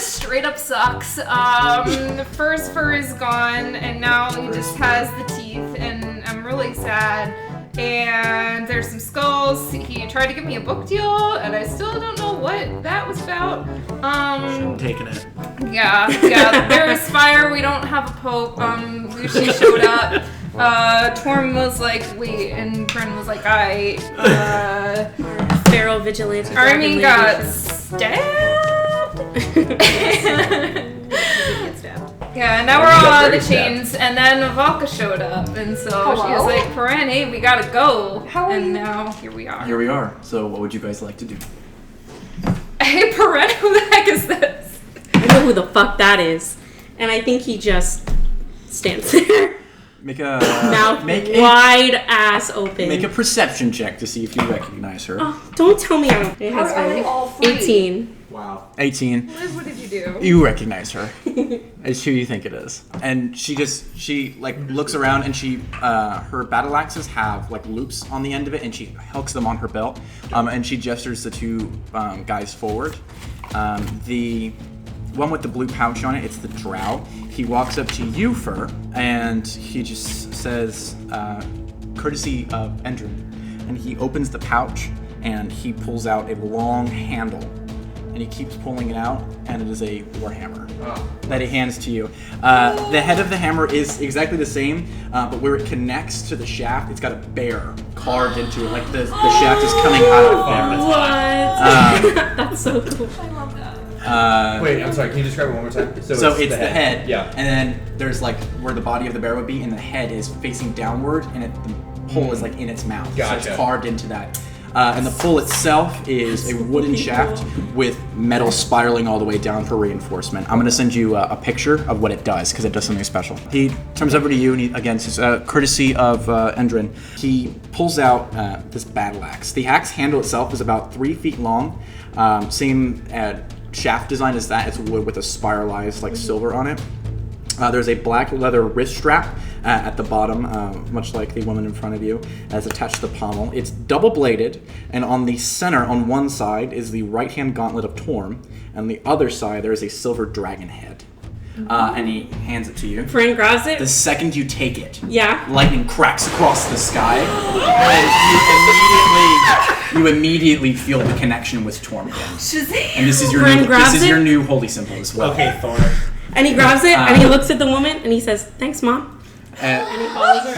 just straight up sucks. The first fur is gone, and now he just has the teeth, and I'm really sad. And there's some skulls. He tried to give me a book deal, and I still don't know what that was about. I'm taking it. Yeah. There is fire. We don't have a pope. Lucy showed up. Torm was like, wait, and Peren was like, Feral vigilante. Aramin got stabbed. Yeah, and now we're all out of the chains, and then Valka showed up, and so she was like, Peren, hey, we gotta go. And now here we are. Here we are. So what would you guys like to do? Hey, Peren, who the heck is this? I know who the fuck that is. And I think he just stands there. Make a mouth wide ass open. Make a perception check to see if you recognize her. Oh, don't tell me I don't. It has Are they all free? 18. Wow. 18. Liz, what did you do? You recognize her. It's who you think it is. And she looks around, and her battle axes have like loops on the end of it, and she hooks them on her belt. And she gestures the two guys forward. The one with the blue pouch on it, it's the drow. He walks up to you, Fur, and he just says, courtesy of Endrin. And he opens the pouch, and he pulls out a long handle. And he keeps pulling it out, and it is a warhammer that he hands to you. The head of the hammer is exactly the same, but where it connects to the shaft, it's got a bear carved into it. Like the shaft is coming out of the bear. What? That's so cool. I love that. Wait, I'm sorry, can you describe it one more time? So it's the head, yeah. And then there's like where the body of the bear would be, and the head is facing downward, and the hole is like in its mouth. Gotcha. So it's carved into that. And the pole itself is a wooden shaft with metal spiraling all the way down for reinforcement. I'm going to send you a picture of what it does, because it does something special. He turns over to you, and again, says, courtesy of Endrin, he pulls out this battle axe. The axe handle itself is about 3 feet long, same shaft design as that. It's wood with a spiralized like silver on it. There's a black leather wrist strap at the bottom, much like the woman in front of you, as attached to the pommel. It's double-bladed, and on the center, on one side, is the right-hand gauntlet of Torm, and on the other side, there is a silver dragon head. And he hands it to you. Peren grabs it. The second you take it, Yeah. lightning cracks across the sky, and you immediately feel the connection with Torm again. Shazam! And this is your Peren grabs it. your new holy symbol as well. Okay, Thorn. And he grabs it, and he looks at the woman, and he says, "Thanks, Mom." And he follows her.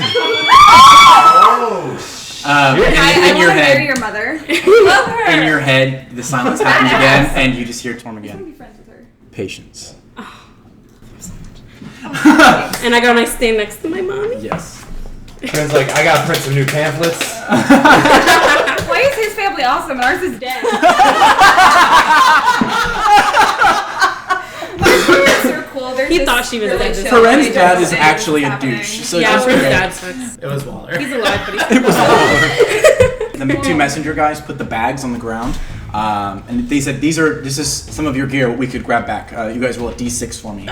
In your head, your mother. Love her. in your head, the silence happens again, and you just hear Torm I want to again. be friends with her. Patience. And I go and I stand next to my mommy. Yes. Friends like, I gotta print some new pamphlets. Why is his family awesome and ours is dead? My parents are cool. They're He just thought she was really dead. chill. Peren's They dad don't is say actually what's a happening. douche. So Yeah, just Peren's okay. dad sucks. It was Waller. He's alive, but he's It was the two messenger guys put the bags on the ground, and they said, this is some of your gear we could grab back. You guys roll a d6 for me.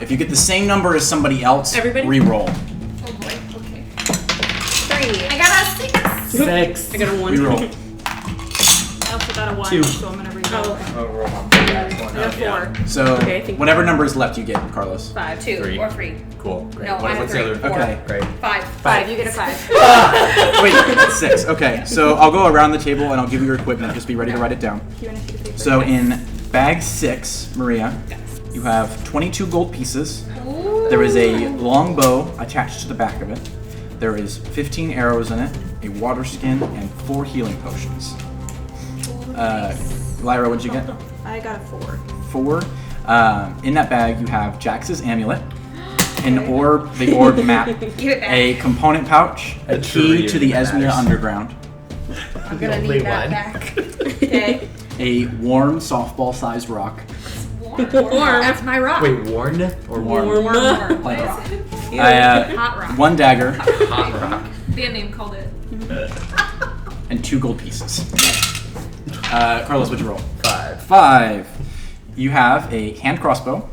If you get the same number as somebody else, Everybody? re-roll. Oh boy. Okay. 3. I got a 6. 6. I got a 1. Re-roll. I also got a 1, 2. so I'm gonna re-roll. Oh, okay. Oh, roll on. I got a 4. So Okay, I think- whatever number is left, you get, Carlos. 5. 2 3. or 3. Cool. Great. No, I have What's 3. the other? 4. Okay. Great. 5. 5. You get a 5. Wait, 6. Okay, so I'll go around the table and I'll give you your equipment. Just be ready to write it down. You want to take a paper? So in bag 6, Maria, you have 22 gold pieces. Ooh. There is a long bow attached to the back of it. There is 15 arrows in it, a water skin, and 4 healing potions. Lyra, what'd you get? I got a 4. 4. In that bag, you have Jax's amulet, an orb, the orb map, Give it back. a component pouch, a key to the Esmenee underground, I'm gonna need that back. Okay. a warm softball-sized rock, Warm. That's my rock. Wait, Warren or Warm. Warm. like rock, Hot rock. 1 dagger, Hot rock. Band name called it. and 2 gold pieces. Carlos, what'd you roll? 5. 5. You have a hand crossbow,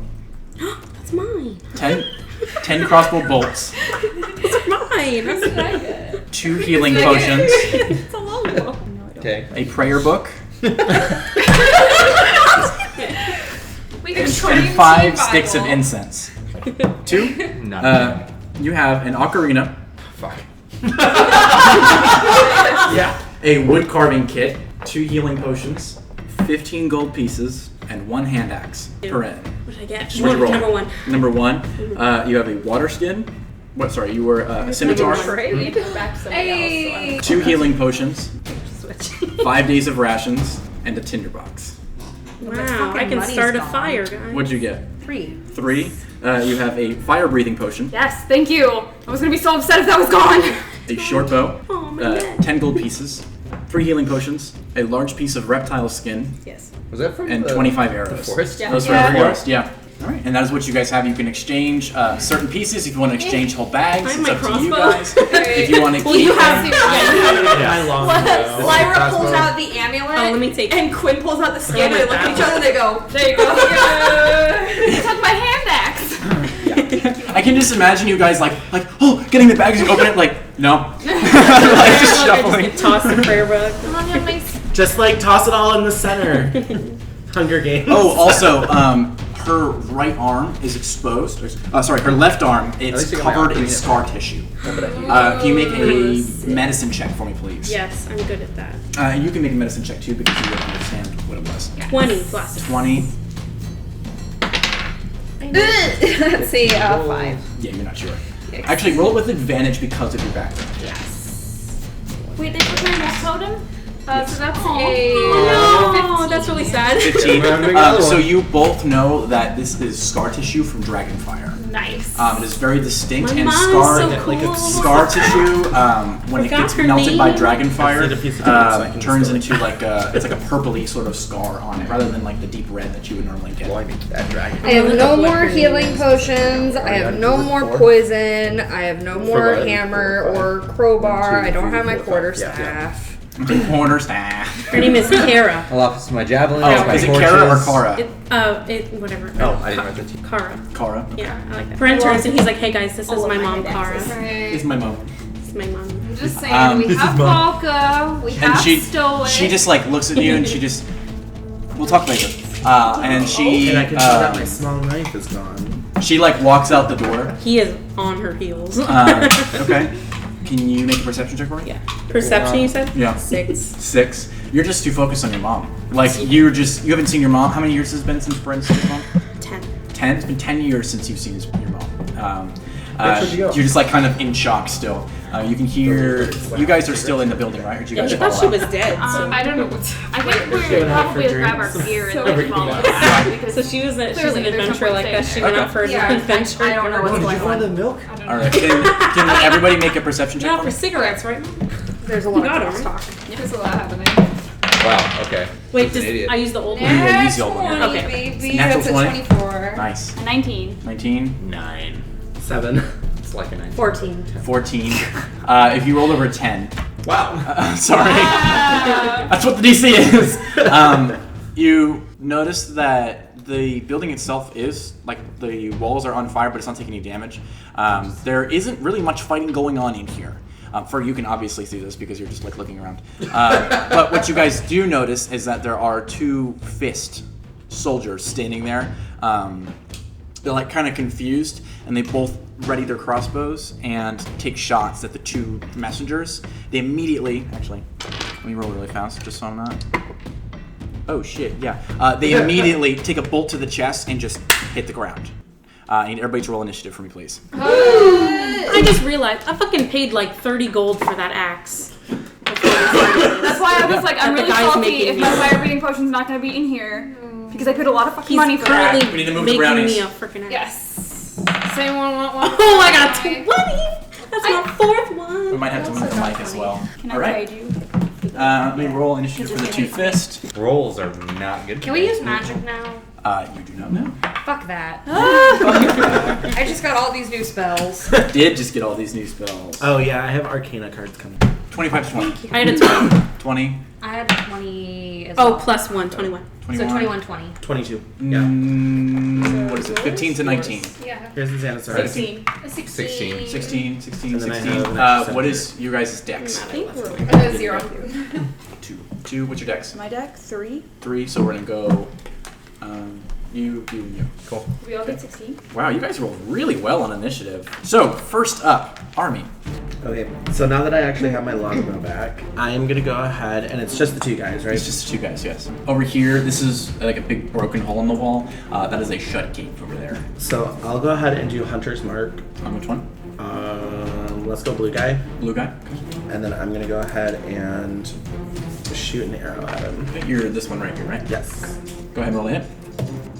That's mine. 10 crossbow bolts, Those are mine. What did I get? 2 healing potions, It's a long one. Okay. a prayer book, Wait, and 5 sticks of incense. 2. None. You have an ocarina. Fuck. Yeah. A wood carving kit, 2 healing potions, 15 gold pieces, and 1 hand axe. Peren. What did I get? What'd you roll? Number 1. Number 1. You have a water skin. What? Sorry, you were a scimitar. Hey. 2 healing potions, Switch. 5 days of rations, and a tinderbox. Wow, I can start a fire, guys. What'd you get? 3. 3. You have a fire breathing potion, Yes, thank you. I was gonna be so upset if that was gone. a short bow, Oh, my God. 10 gold pieces, 3 healing potions, a large piece of reptile skin, Yes. Was that from and the 25 arrows. The forest? Yeah. Those are the forest, yeah. All right, and that is what you guys have. You can exchange certain pieces. If you want to exchange whole bags, I have it's my up to you crossbow. guys. If you want to Well, keep you have them- My long bow. Lyra pulls out the amulet. Oh, let me take And Quinn pulls out the skin, Oh, and they look that at each other and they go, There you go. I took my hand axe. I can just imagine you guys like, oh, getting the bags and open it, like, no. Like, just shuffling. Toss the prayer book. Come on, have nice. Just like toss it all in the center. Hunger Games. Oh, also, her right arm is exposed. Her left arm, it's least you got my covered in ocarina. scar tissue. Can you make a medicine check for me, please? Yes, I'm good at that. And you can make a medicine check too because you don't understand what it was. 20 plus. 20. let's see, 5. Yeah, you're not sure. Actually, roll it with advantage because of your background. Wait, they took my wolf totem? So that's a Oh, that's really sad. 15. We're having another So one. you both know that this is scar tissue from dragonfire. nice. It is very distinct My and mom's scar. so like a cool. Scar tissue, when it Forgot gets her melted by name. dragonfire, I see the piece of paper, so I can turns just into like it's like a purpley sort of scar on it, rather than like the deep red that you would normally get. Boy, that dragon. I have Look no up what more her healing name is. potions. I have no more poison. I have no more what? hammer or crowbar. 1, 2, I don't 3, have my 4, 5. quarterstaff. Corner staff. Her name is Kara. I'll offer my javelin. Oh, my is it Kara or torches. Kara? Whatever. Oh, I didn't write that to you. Kara. Kara. Yeah, I like that. Peren turns and he's like, hey guys, this is my mom, Kara. It's my mom. This is my mom. I'm just saying, this we is have mine. Volca, we And have she Stoic. just like looks at you and she just. We'll talk later. And she And I can tell that my small knife is gone. she like walks out the door. He is on her heels. Okay. Can you make a perception check for me? Yeah. Perception, you said? Yeah. 6. 6. You're just too focused on your mom. Like you haven't seen your mom. How many years has it been since Brent's seen his mom? 10. 10. It's been 10 years since you've seen your mom. Where'd she go? You're just like kind of in shock still. You can hear. You guys are still in the building, right? Or did you Yeah, guys he thought fall she out? was dead. So. I don't know what's. I think She we're went out probably for grab our drinks. gear and So then we follow can us. Because So she's an Clearly, there's adventurer no like point that. She staying went there. out for Yeah, an adventure. I don't know what's Oh, did going you find on. the milk? I don't know. All right. Can everybody make a perception check No, for for me? cigarettes, right? There's a lot Got of her. crosstalk. There's a lot happening. Wow, okay. Wait, He's an idiot. I use the old one. Yeah, use the old one. Okay. baby. Natural That's a 20. 24. Nice. 19. 19, 9. 7. It's like a 9. 14. 14. If you rolled over 10. Wow. Sorry. That's what the DC is. You notice that the building itself is, like, the walls are on fire, but it's not taking any damage. There isn't really much fighting going on in here. You can obviously see this because you're just, like, looking around. But what you guys do notice is that there are 2 fist soldiers standing there. They're, like, kind of confused, and they both ready their crossbows and take shots at the 2 messengers. They immediately, actually, let me roll really fast just so I'm not. Oh shit, yeah. They immediately take a bolt to the chest and just hit the ground. And everybody roll initiative for me, please. I just realized I fucking paid like 30 gold for that axe. That's why I was like, I'm That the really guy's salty making if me. my fire breathing potion's not going to be in here. Because I paid a lot of fucking He's money for that. currently We need to move the making brownies. me a freaking axe. Yes. Does anyone want one? Oh, I got 20! That's my 4th We one. might have to move the mic as well. Can I Alright. guide you? Let me roll initiative for the 2 fist. Rolls are not good. Can we use magic now? You do not know. Fuck that. I just got all these new spells. Did just get all these new spells. Oh yeah, I have Arcana cards coming. 25 to 20. I had a 20. 20. I had 20 as Oh, well. plus 1, 21. 21. So 21, 20. 22. Yeah. What is it? 15 to 19. Yeah. Here's the Xanathar. 16. 16. 16, 16, And then I 16. have an extra What is your guys' dex? I think we're 0. 2. What's your dex? My deck, 3. 3, so we're gonna go You. Cool. We all get 16. Wow, you guys rolled really well on initiative. So, first up, Army. Okay, so now that I actually have my longbow back, I am gonna go ahead, and it's just the two guys, right? It's just the two guys, yes. Over here, this is like a big broken hole in the wall. That is a shut gate over there. So I'll go ahead and do Hunter's Mark. On which one? Let's go blue guy. Blue guy? And then I'm gonna go ahead and shoot an arrow at him. Okay, you're this one right here, right? Yes. Go ahead and roll a hit.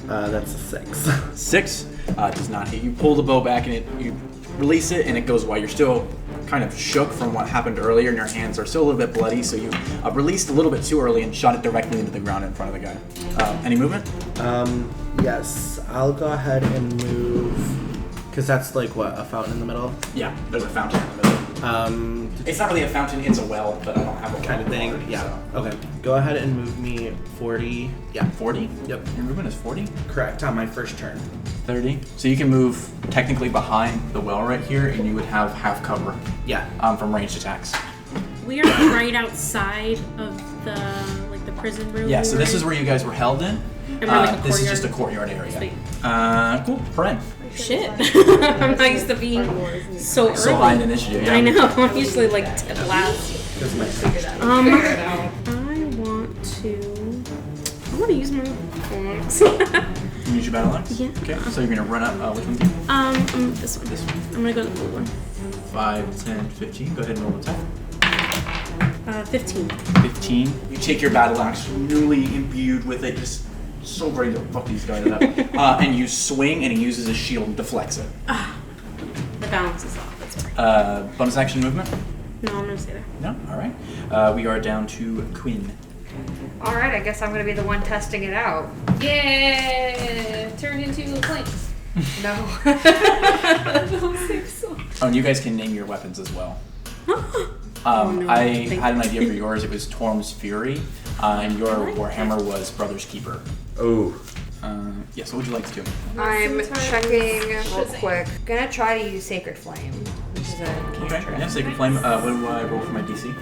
That's a 6. 6 does not hit. You pull the bow back and you release it, and it goes while you're still kind of shook from what happened earlier, and your hands are still a little bit bloody, so you released a little bit too early and shot it directly into the ground in front of the guy. Any movement? Yes. I'll go ahead and move, because that's like what, a fountain in the middle? Yeah, there's a fountain in the middle. It's not really a fountain, it's a well, but I don't have a well Kind of thing. water, Yeah. so. Okay. Go ahead and move me 40. Yeah. 40? Yep. Your movement is 40? Correct on my first turn. 30. So you can move technically behind the well right here, and you would have half cover Yeah. from ranged attacks. We are right outside of the prison room. Yeah, so this is where you guys were held in. And we're in, like, a this is courtyard. just a courtyard area. Sweet. Cool. Peren. Shit. I'm not used to being so early. So high in initiative, yeah. I know. I'm usually like last. I want to use my axe. You use your battle axe? Yeah. Okay, so you're gonna run up, which one? This one. This one. I'm gonna go to the blue one. 5, 10, 15. Go ahead and roll attack. 15. 15. You take your battle axe, newly imbued with it, just so ready to fuck these guys up. And you swing, and he uses his shield and deflects it. The balance is off. That's right. Bonus action movement? No, I'm gonna stay there. No? Alright. We are down to Quinn. Alright, I guess I'm gonna be the one testing it out. Yeah! Turn into a plane. No. I don't think so. Oh, and you guys can name your weapons as well. no. I had an idea for yours. It was Torm's Fury, and your Warhammer was Brother's Keeper. Oh. Yes, what would you like to do? I'm Sometimes checking real Shazam. quick. Gonna try to use Sacred Flame, which is a Okay, cantrip. yeah, Sacred Flame. What do I roll for my DC?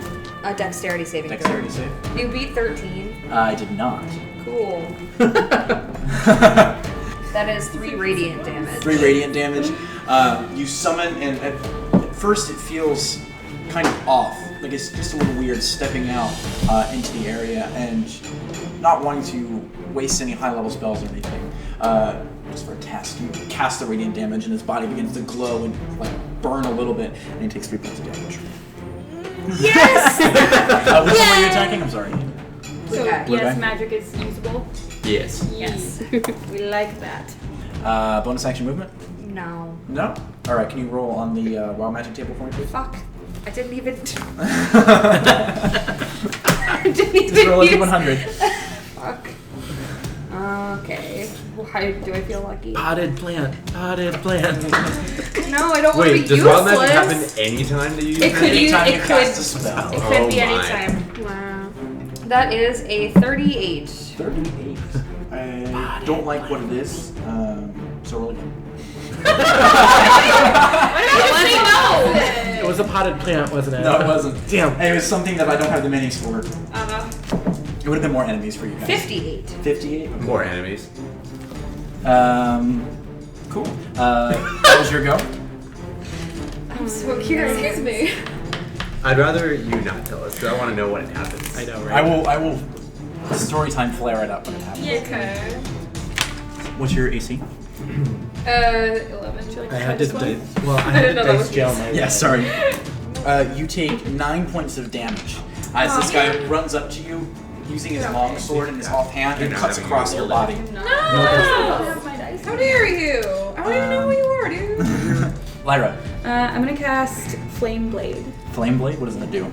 A dexterity saving throw. Dexterity save? You beat 13. I did not. Cool. That is 3 radiant damage. 3 radiant damage. You summon, and at first it feels kind of off. Like it's just a little weird stepping out into the area and not wanting to waste any high-level spells or anything. Just for a test, you cast the radiant damage, and his body begins to glow and like burn a little bit, and he takes 3 points of damage. Yes! Which one were you attacking? I'm sorry. So, Okay. Blue yes, guy? magic is usable. Yes. Yes. We like that. Bonus action movement? No. No. All right. Can you roll on the wild magic table for me, please? Fuck. I didn't even. Just roll a d100. Fuck. Okay. How do I feel lucky? Potted plant. Potted plant. No, I don't want to be Wait, does useless. wild magic happen anytime that you use It could use. Anytime It you could. cast a spell. It could be Oh my. anytime. Wow. That is a 38. 38. I don't like what it is. So roll again. It was a potted plant, wasn't it? No, it wasn't. Damn. It was something that I don't have the minis for. It would have been more enemies for you guys. 58. 58. More enemies. Cool. That was your go. I'm so curious. Excuse me. I'd rather you not tell us, because I want to know when it happens. I know, right? I will. Story time. Flare it up when it happens. Okay. What's your AC? 11. I had to dice. Well, I had to know that dice was jail my Yeah, way. sorry. You take 9 points of damage as this guy runs up to you, using his long sword in his offhand, and You're not cuts having across your your roll body. No! How dare you? I don't even know who you are, dude. Lyra, I'm gonna cast Flame Blade. Flame Blade. What does that do?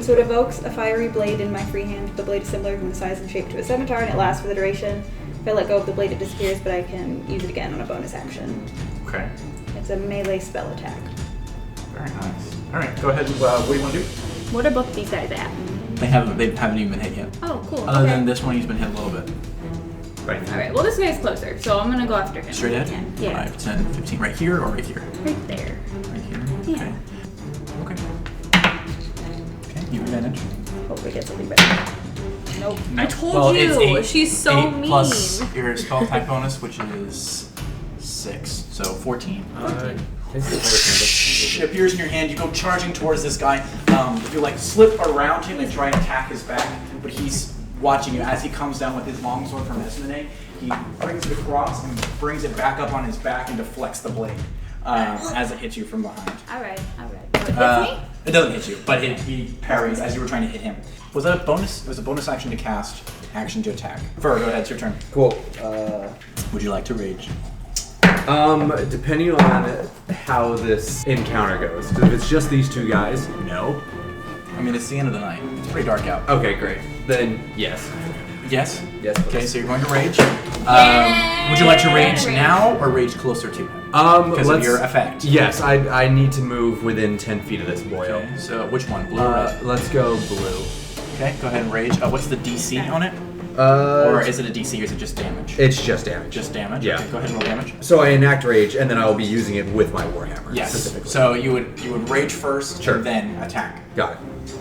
So it evokes a fiery blade in my free hand. The blade is similar in size and shape to a scimitar, and it lasts for the duration. If I let go of the blade, it disappears, but I can use it again on a bonus action. Okay. It's a melee spell attack. Very nice. All right, go ahead. What do you want to do? What are both these guys at? They haven't even been hit yet. Oh, cool. Other okay. than this one, he's been hit a little bit. Right. Alright, well, this guy's closer, so I'm gonna go after him. Straight ahead? Yeah. 5, 10, 15. Right here or right here? Right there. Right here? Yeah. Okay. Okay, you advantage. Hopefully get something better. Nope. I told you. It's She's so 8 mean. plus your spell type bonus, which is 6, so 14. It appears in your hand. You go charging towards this guy. You like slip around him and try and attack his back, but he's watching you as he comes down with his longsword from Esmenee. He brings it across and brings it back up on his back and deflects the blade as it hits you from behind. Alright. It doesn't hit you, but he parries as you were trying to hit him. Was that a bonus? It was a bonus action to cast, action to attack. Fur, go ahead. It's your turn. Cool. Would you like to rage? Depending on how this encounter goes. If it's just these two guys, no. I mean, it's the end of the night. It's pretty dark out. Okay, great. Then yes. Yes? Yes. Okay, so you're going to rage. Would you like to rage now or rage closer to him? Because of your effect. Yes, I need to move within 10 feet of this boyo. Okay, so which one? Blue or red? Let's go blue. Okay, go ahead and rage. What's the DC on it? Or is it a DC or is it just damage? It's just damage. Just damage? Yeah. Okay, go ahead and roll damage. So I enact rage, and then I will be using it with my warhammer. Yes. Specifically. So you would rage first Sure. and then attack. Got it.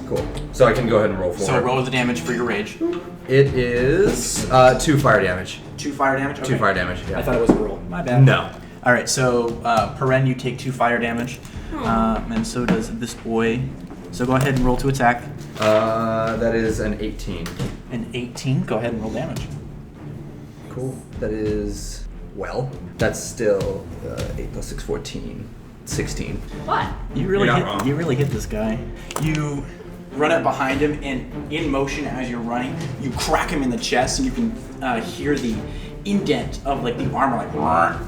Cool. So I can go ahead and roll for So it. roll the damage for your rage. It is 2 fire damage. 2 fire damage? Okay. 2 fire damage. Yeah. I thought it was a roll. My bad. No. Alright, so Peren, you take 2 fire damage. And so does this boy. So go ahead and roll to attack. That is an 18. An 18. Go ahead and roll damage. Cool. That is, well, that's still 8 plus 6, 14. 16. What? You really You're hit. not wrong. You really hit this guy. You run up behind him, and in motion as you're running, you crack him in the chest, and you can hear the indent of like the armor like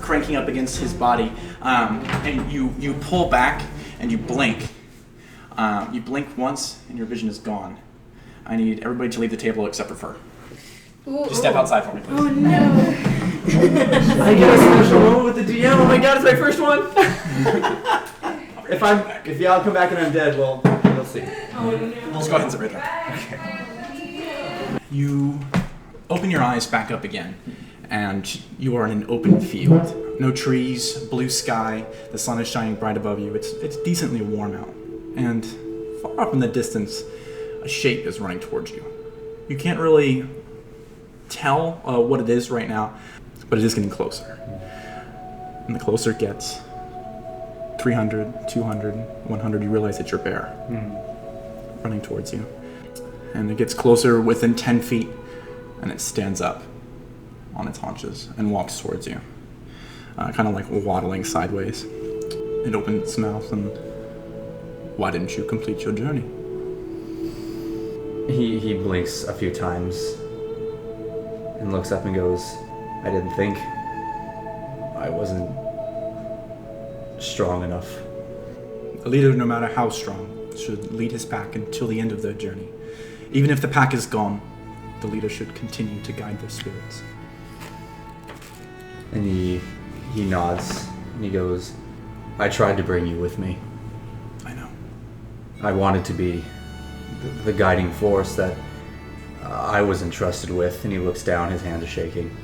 cranking up against his body. And you pull back and you blink. You blink once, and your vision is gone. I need everybody to leave the table except for Fur. Just step outside for me, please. Oh no. I get a special moment with the DM. Oh my god, it's my first one. If y'all come back and I'm dead, well, we'll see. Oh no. Just go ahead and sit right there. You open your eyes back up again, and you are in an open field. No trees, blue sky, the sun is shining bright above you. It's decently warm out. And far off in the distance, a shape is running towards you. You can't really tell what it is right now, but it is getting closer. And the closer it gets, 300, 200, 100, you realize it's your bear running towards you. And it gets closer within 10 feet, and it stands up on its haunches and walks towards you, kind of like waddling sideways. It opens its mouth and, why didn't you complete your journey? He blinks a few times and looks up and goes, I didn't think I wasn't strong enough. A leader, no matter how strong, should lead his pack until the end of their journey. Even if the pack is gone, the leader should continue to guide their spirits. And he nods and he goes, I tried to bring you with me. I know. I wanted to be the guiding force that I was entrusted with. And he looks down, his hands are shaking.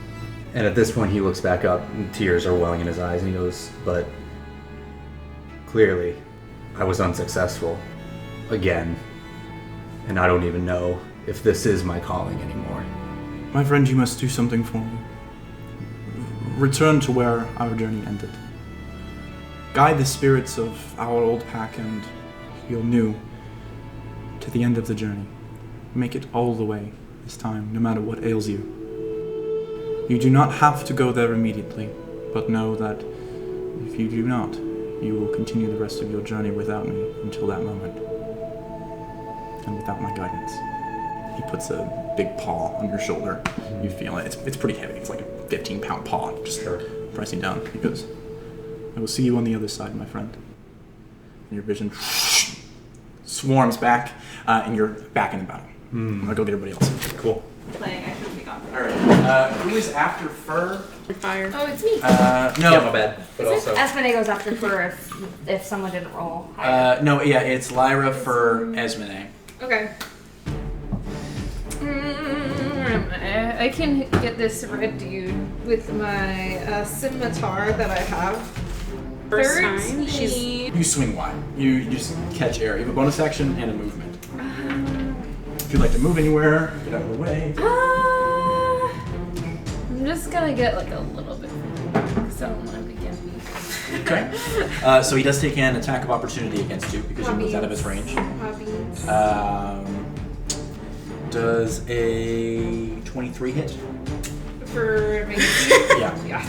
And at this point he looks back up and tears are welling in his eyes and he goes, but clearly I was unsuccessful again. And I don't even know if this is my calling anymore. My friend, you must do something for me. Return to where our journey ended. Guide the spirits of our old pack and your new to the end of the journey. Make it all the way this time, no matter what ails you. You do not have to go there immediately, but know that if you do not, you will continue the rest of your journey without me until that moment. And without my guidance. He puts a big paw on your shoulder. You feel it. It's pretty heavy. It's like a 15-pound paw just pressing down. He goes, I will see you on the other side, my friend. And your vision swarms back, and you're back in the battle. I'm gonna go get everybody else. Cool. Playing, I should be gone. Alright. Who is after Fur? Fire. Oh, it's me. No. Yeah, my bad. But also... Esmenee goes after Fur if someone didn't roll higher. No, yeah, it's Lyra for Esmenee. Okay. I can get this red dude with my scimitar that I have. First time, 13. she's You swing wide. You just catch air. You have a bonus action and a movement. If you'd like to move anywhere, get out of the way. I'm just gonna get like a little bit because I don't want to begin me. Okay. So he does take an attack of opportunity against you because you moved out of his range. Does a 23 hit? For me. Yeah. Yeah.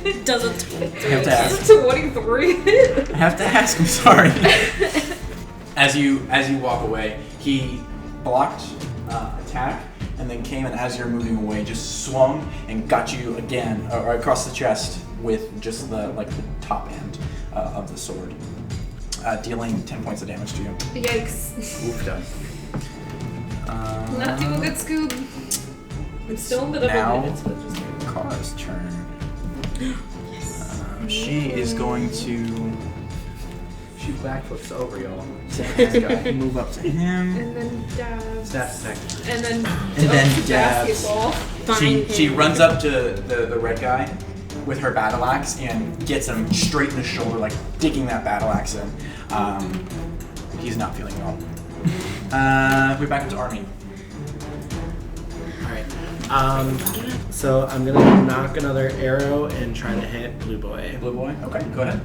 It doesn't. I have to ask. 23. I have to ask. I'm sorry. As you walk away, he blocked attack, and then came and as you're moving away, just swung and got you again or across the chest with just the top end of the sword, dealing 10 points of damage to you. Yikes. Oofed up. Not doing good, Scoob. I'm still a bit of Now, a minute, so just Kara's turn. She is going to. She backflips over y'all. Move up to him. And then dabs. That's attack. And then dabs. basketball. She runs up to the red guy with her battle axe and gets him straight in the shoulder, like digging that battle axe in. He's not feeling well. We're back up to Aramin. Alright. So I'm gonna knock another arrow and try to hit Blue Boy. Blue boy? Okay, go ahead.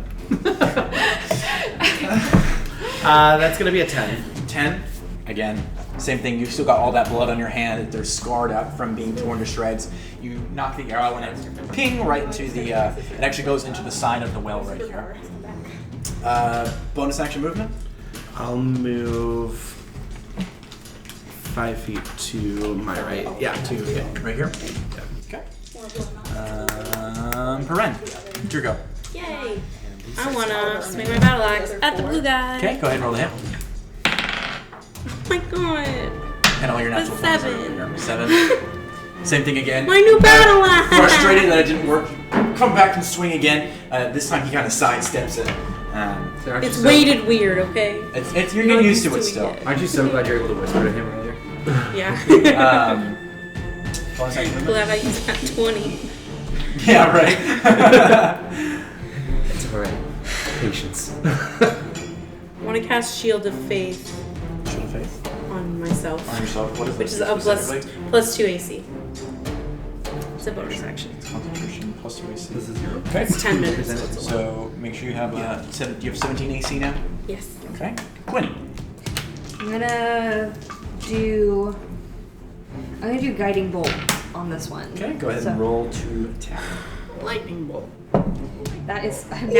That's gonna be a 10. 10. Again, same thing. You've still got all that blood on your hand. They're scarred up from being torn to shreds. You knock the arrow and it ping right into the. It actually goes into the side of the well right here. Bonus action movement. I'll move 5 feet to my right. Yeah, Right here. Okay. Peren, it's your go. Yay! I wanna swing my battle axe at the blue guy. Okay, go ahead and roll the hit. Oh my god! And all your natural A ones 7. are 7. Same thing again. My new battle axe! Frustrated that it didn't work. Come back and swing again. This time he kind of sidesteps it. It's weighted weird, okay? It's you're getting used to it still. Aren't you so glad you're able to whisper to him earlier? Yeah. Bonus action movement? Glad I used that 20. Yeah, right. It's alright. Patience. I want to cast Shield of Faith Shield of faith on myself, on yourself. What is which this is a specifically? plus 2 AC. It's a bonus action. Concentration plus 2 AC. This is your. Okay. It's 10 minutes. So it's a lot. So make sure you have you have 17 AC now. Yes. Okay. Quinn. I'm gonna do guiding bolt on this one. Okay. Go ahead So and roll to attack. Lightning bolt. that is nat 20.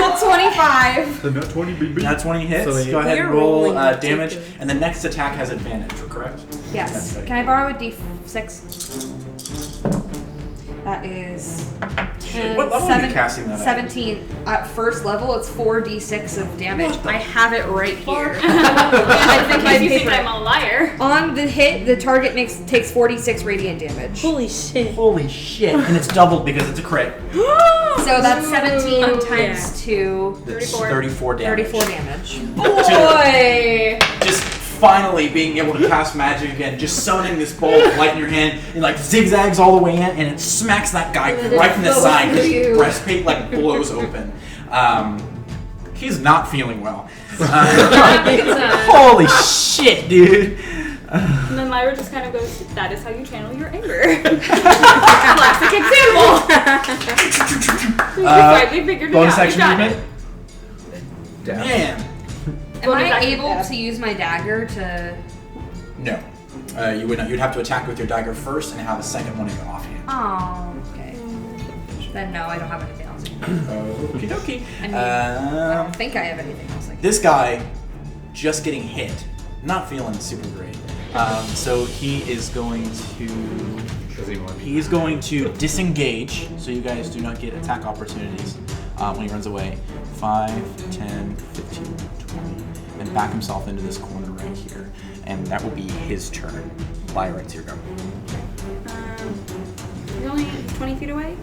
That's 25. The nut 20 BB. Now 20 hits. So Go ahead We're and roll rolling damage, ridiculous. and the next attack has advantage. Correct? Yes. That's right. Can I borrow a d6? That is 10, What level are you casting that at? 17. At first level, it's 4d6 of damage. I have it right here. I think my you think paper. I'm a liar. On the hit, the target takes 46 radiant damage. Holy shit. Holy shit! And it's doubled because it's a crit. So that's 17 Oh, times 2. That's 34. 34 damage. 34 damage. Boy! Just finally being able to cast magic again, just summoning this bolt of light in your hand, and like zigzags all the way in, and it smacks that guy right in the side. His breastplate like blows open. He's not feeling well. Holy shit, dude! And then Lyra just kind of goes, that is how you channel your anger. Classic example. We finally figured it Bonus out. action You got movement. it. Down. Man, Am What is I that? able to use my dagger to... no. You would not. You'd have to attack with your dagger first, and have a second one in your offhand. Oh, okay. Then no, I don't have anything else. Okie dokie. I mean, I don't think I have anything else. This guy just getting hit, not feeling super great. So he is going to disengage, so you guys do not get attack opportunities when he runs away. 5, 10, 15, 20, and back himself into this corner right here. And that will be his turn. Lyra, it's your go. You're only 20 feet away?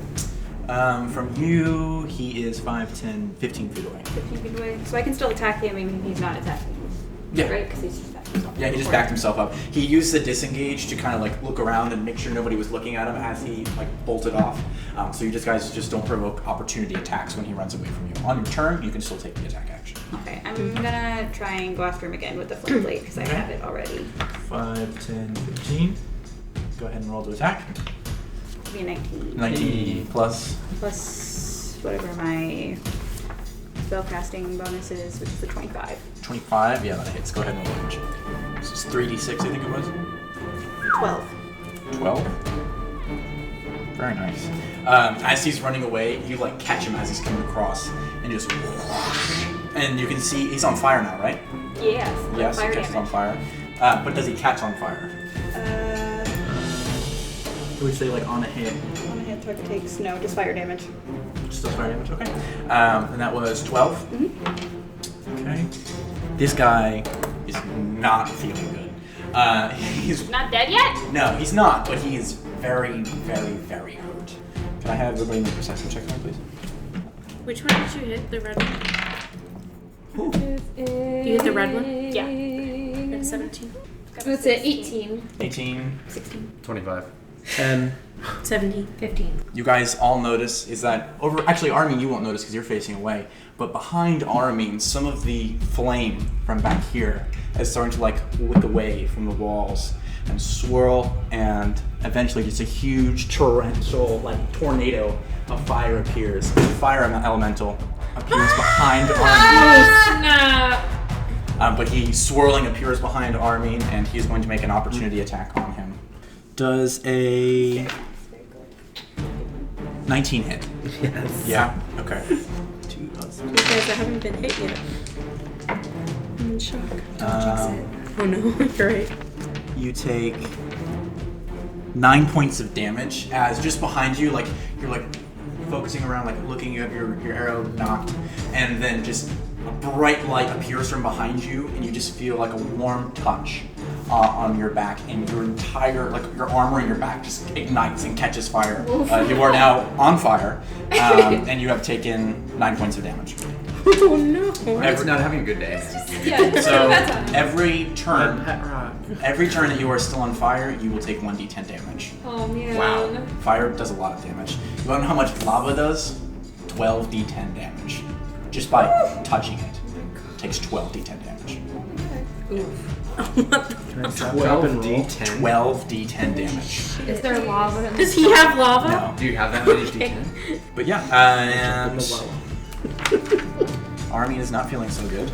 From you, he is 5, 10, 15 feet away. 15 feet away. So I can still attack him even if he's not attacking me. Yeah. Right? Because he's just back. Yeah, he just backed himself up. He used the disengage to kind of like look around and make sure nobody was looking at him as he like bolted off. So you guys just don't provoke opportunity attacks when he runs away from you. On your turn, you can still take the attack action. Okay, I'm gonna try and go after him again with the flame blade because I have it already. 5, 10, 15. Go ahead and roll to attack. It'll be a 19. 19 plus. Plus whatever my spellcasting bonus is, which is a 25. 25, yeah, that hits. Go ahead and roll damage. This is 3d6, I think it was. 12. 12. Very nice. As he's running away, you like catch him as he's coming across, and just whoosh, and you can see he's on fire now, right? Yes. Yes, he fire catches on damage. fire. But does he catch on fire? I would say like on a hit. On a hit, target takes just fire damage. Just does fire damage. Okay. And that was 12. Mm-hmm. Okay. This guy is not feeling good. He's Not dead yet? No, he's not, but he is very, very, very hurt. Can I have everybody make perception checks on me, please? Which one did you hit? The red one? You You hit the red one? Yeah. At 17. What's it? 18. 18. 16. 25. 10. 17. 15. You guys all notice is that actually Aramin you won't notice because you're facing away, but behind Aramin some of the flame from back here is starting to like wick away from the walls and swirl, and eventually just a huge torrential like tornado of fire appears. The fire elemental appears behind Aramin. Snap! But he swirling appears behind Aramin, and he's going to make an opportunity attack on him. Does a 19 hit? Yes. Yeah. Okay. 2 Because I haven't been hit yet. I'm in shock. Oh no, you're right. You take 9 points of damage as just behind you, like you're like focusing around, like looking, you have your arrow knocked, and then just a bright light appears from behind you, and you just feel like a warm touch on your back, and your entire, like your armor in your back just ignites and catches fire. You are now on fire, and you have taken 9 points of damage. Oh no. It's not having a good day. Yeah, So that's on. every My turn pet rock. that you are still on fire, you will take 1d10 damage. Oh man. Wow. Fire does a lot of damage. You want to know how much lava does? 12d10 damage. Just by touching it. Takes 12d10 damage. Can I stop dropping D10? 12d10 damage. Is there lava in Does he have lava? No. Do you have that many D10? But yeah, In and the well. Aramin is not feeling so good.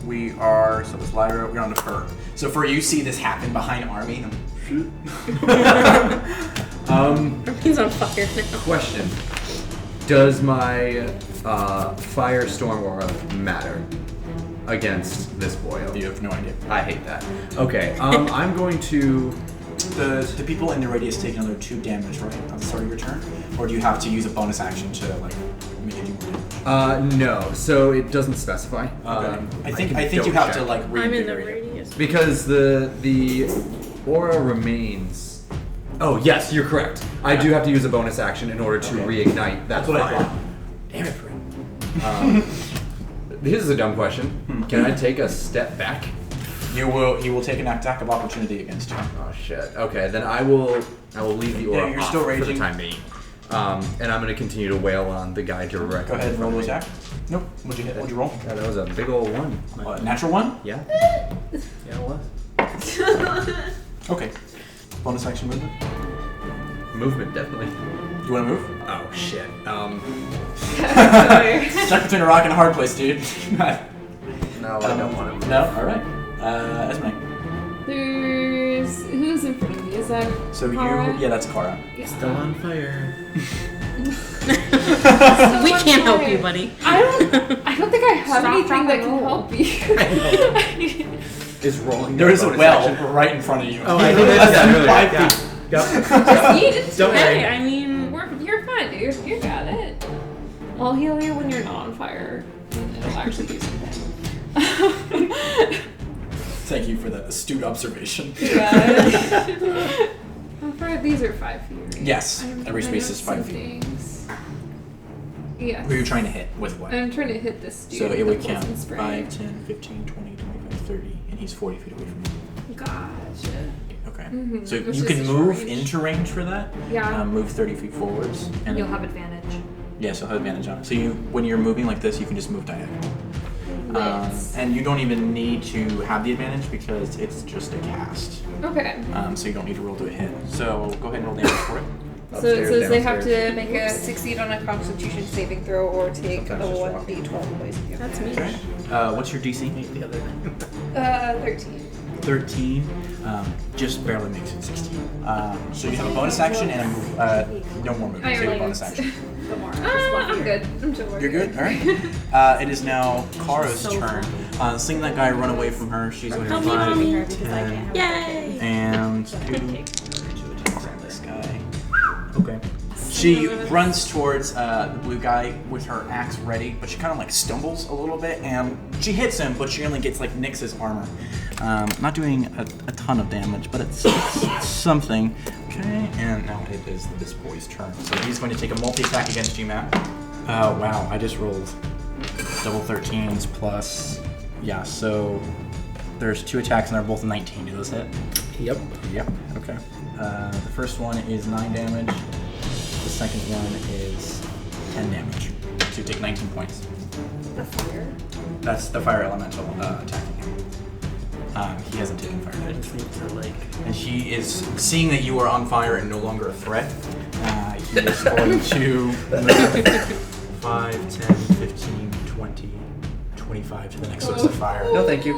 We are, so it's Lyra, we're on to her. So for you see this happen behind Aramin. He's on fire now. Question. Does my firestorm aura matter against this boy? You have no idea. I hate that. Okay, I'm going to... The people in the radius take another 2 damage, right, at the start of your turn? Or do you have to use a bonus action to like make it do more damage? No, so it doesn't specify. I think can you have to double-check. like I'm in the reinvigorate it. radius. Because the aura remains... Oh, yes, you're correct. I do have to use a bonus action in order to reignite that That's what I fire. thought. Damn it, Peren. This is a dumb question. Can I take a step back? He will take an attack of opportunity against you. Oh shit. Okay, then I will leave the aura you're off still for the raging. time being. And I'm gonna continue to wail on the guy directly. Go ahead and roll in the front attack. of me. Nope. What'd you hit? What'd you roll? Yeah, that was a big old one. Natural 1? Yeah. Yeah, it was. Okay. Bonus action movement. Movement, definitely. You want to move? Oh shit. Stuck between a rock and a hard place, dude. No, I don't want to. No. All right. Esmenee. Who's in front of me? Is that So Kara? yeah, that's Kara. Still on fire. We can't help you, buddy. I don't think I have Stop, anything drop, that and can roll. help you. Is rolling. There is a bonus well action? right in front of you. Oh, I think Less that's than earlier. 5 Yeah. feet. Yep. Don't Hey, I mean, You're fine, dude. You got it. I'll heal you when you're not on fire. And it'll actually do something. Thank you for that astute observation. How far? These are 5 feet. Right? Yes, every I space know is 5 some feet. things. Yes. Who you're trying to hit with what? I'm trying to hit this dude. So it would with count poison spray. 5, 10, 15, 20, 25, 30, and he's 40 feet away from you. Gotcha. Okay. Mhm. So It's you just can a short move range. into range for that. Yeah. Move 30 feet forwards. And You'll then- have advantage. Yes, you'll have advantage on it. So when you're moving like this, you can just move diagonal. Nice. And you don't even need to have the advantage because it's just a cast. Okay. So you don't need to roll to a hit. So go ahead and roll damage for it. So it says they have downstairs. to make a succeed on a Constitution saving throw or take a Sometimes just 1d12 poison. That's me. Okay. What's your DC? The other 13. 13. Just barely makes it 16. So you have a bonus action and a move. No more movement. I So you have a already bonus used- action. I'm good. I'm chill. You're good? Alright. It is now Kara's turn. Seeing that guy run away from her, she's going to Help me, 5, mommy. 10, Yay! and do 2 attacks on this guy. Okay. She runs towards the blue guy with her axe ready, but she kind of like stumbles a little bit, and she hits him, but she only gets like Nyx's armor. Not doing a ton of damage, but it's something. Okay, and now it is this boy's turn. So he's going to take a multi-attack against you, Matt. Wow, I just rolled double 13s plus. Yeah, so there's 2 attacks and they're both 19. Do those hit? Yep. Yep. Okay. The first one is 9 damage. The second one is 10 damage. So you take 19 points. The fire. That's the fire elemental attacking him. He hasn't taken fire I damage. just need to like. And she is seeing that you are on fire and no longer a threat. He is going to move 5, 10, 15, 20, 25 to the next source of fire. No, thank you.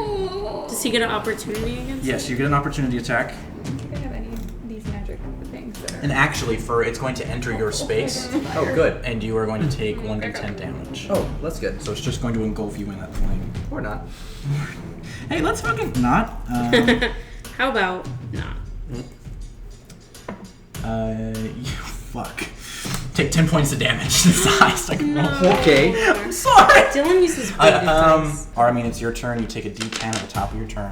Does he get an opportunity against Yes, you get an opportunity attack. Do you have any of these magic things that are... And actually, it's going to enter your space. Oh, good. And you are going to take 1d10 damage. Oh, that's good. So it's just going to engulf you in that flame. Or not. Hey, let's fucking not. How about not? Fuck. Take 10 points of damage to the size. Like, Okay. I'm sorry. Dylan uses big dice. Aramin, it's your turn. You take a d10 at the top of your turn.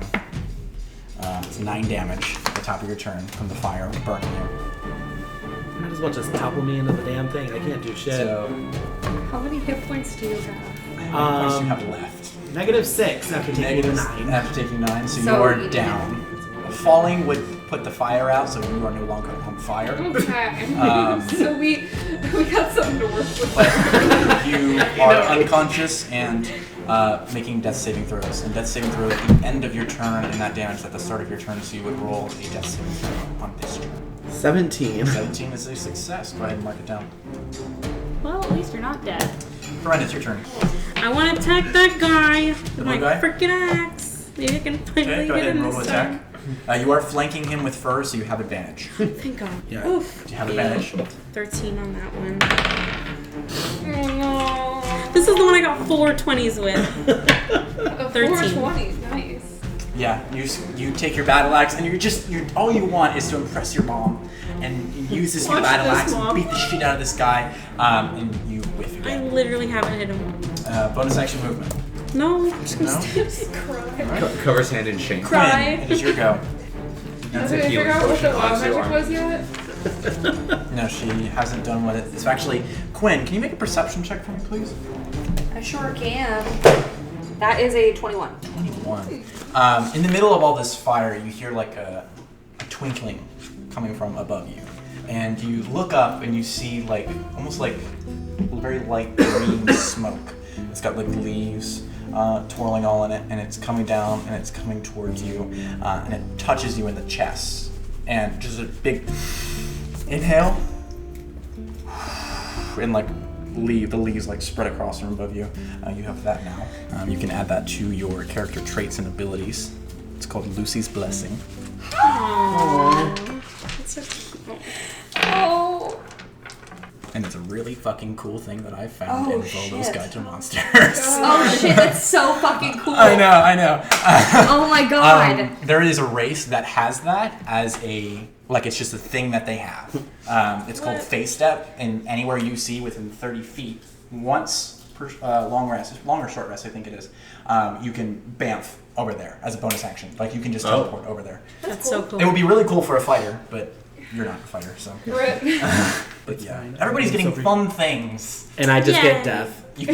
It's 9 damage at the top of your turn from the fire burning you. Might as well just topple me into the damn thing. I can't do shit. So, How many hit points do you have? how many points do you have left? -6 after taking Negative 9. after taking 9, so you So are you down. Falling would put the fire out, so you are no longer on fire. Okay. So we got something to work with. You are unconscious and making death saving throws. And death saving throw at the end of your turn, and that damage at the start of your turn, so you would roll a death saving throw on this turn. 17. 17 is a success. Go ahead and mark it down. Well, at least you're not dead. Peren, it's your turn. I want to attack that guy with blue my guy? freaking axe. Maybe I can finally Okay, go get ahead him and roll this attack. time. You are flanking him with fur, so you have advantage. Thank God. Yeah. Oof. Do you have advantage? 13 on that one. Oh no. This is the one I got 4 20s with. 13. 420s, nice. Yeah, you take your battle axe, and you're all you want is to impress your mom, and you use this new Watch battle this, axe and Mom. beat the shit out of this guy, and you whiff I again. literally haven't hit him. Bonus action movement. No, I'm just gonna No? stay. Covers hand in shame. Quinn, it is your go. That's Did a I healing figure out what the potion wild onto magic arm. was yet? No, she hasn't done what it. It's actually Quinn. Can you make a perception check for me, please? I sure can. That is a 21. 21. In the middle of all this fire, you hear like a twinkling coming from above you, and you look up and you see like almost like very light green smoke. It's got like leaves twirling all in it, and it's coming down and it's coming towards you, and it touches you in the chest, and just a big inhale, and like the leaves like spread across from above you. You have that now. You can add that to your character traits and abilities. It's called Lucy's Blessing. Aww. That's so cute. Oh. And it's a really fucking cool thing that I found in Voldo's shit. Guide to Monsters. Oh shit, that's so fucking cool. I know. Oh my god. There is a race that has that as a, like it's just a thing that they have. It's called Face Step, and anywhere you see within 30 feet, once per long rest, long or short rest I think it is, you can bamf over there as a bonus action. Like you can just teleport over there. That's so cool. It would be really cool for a fighter, but You're not a fighter, so. Rip. But yeah, everybody's getting fun things. And I just Yay. get death. You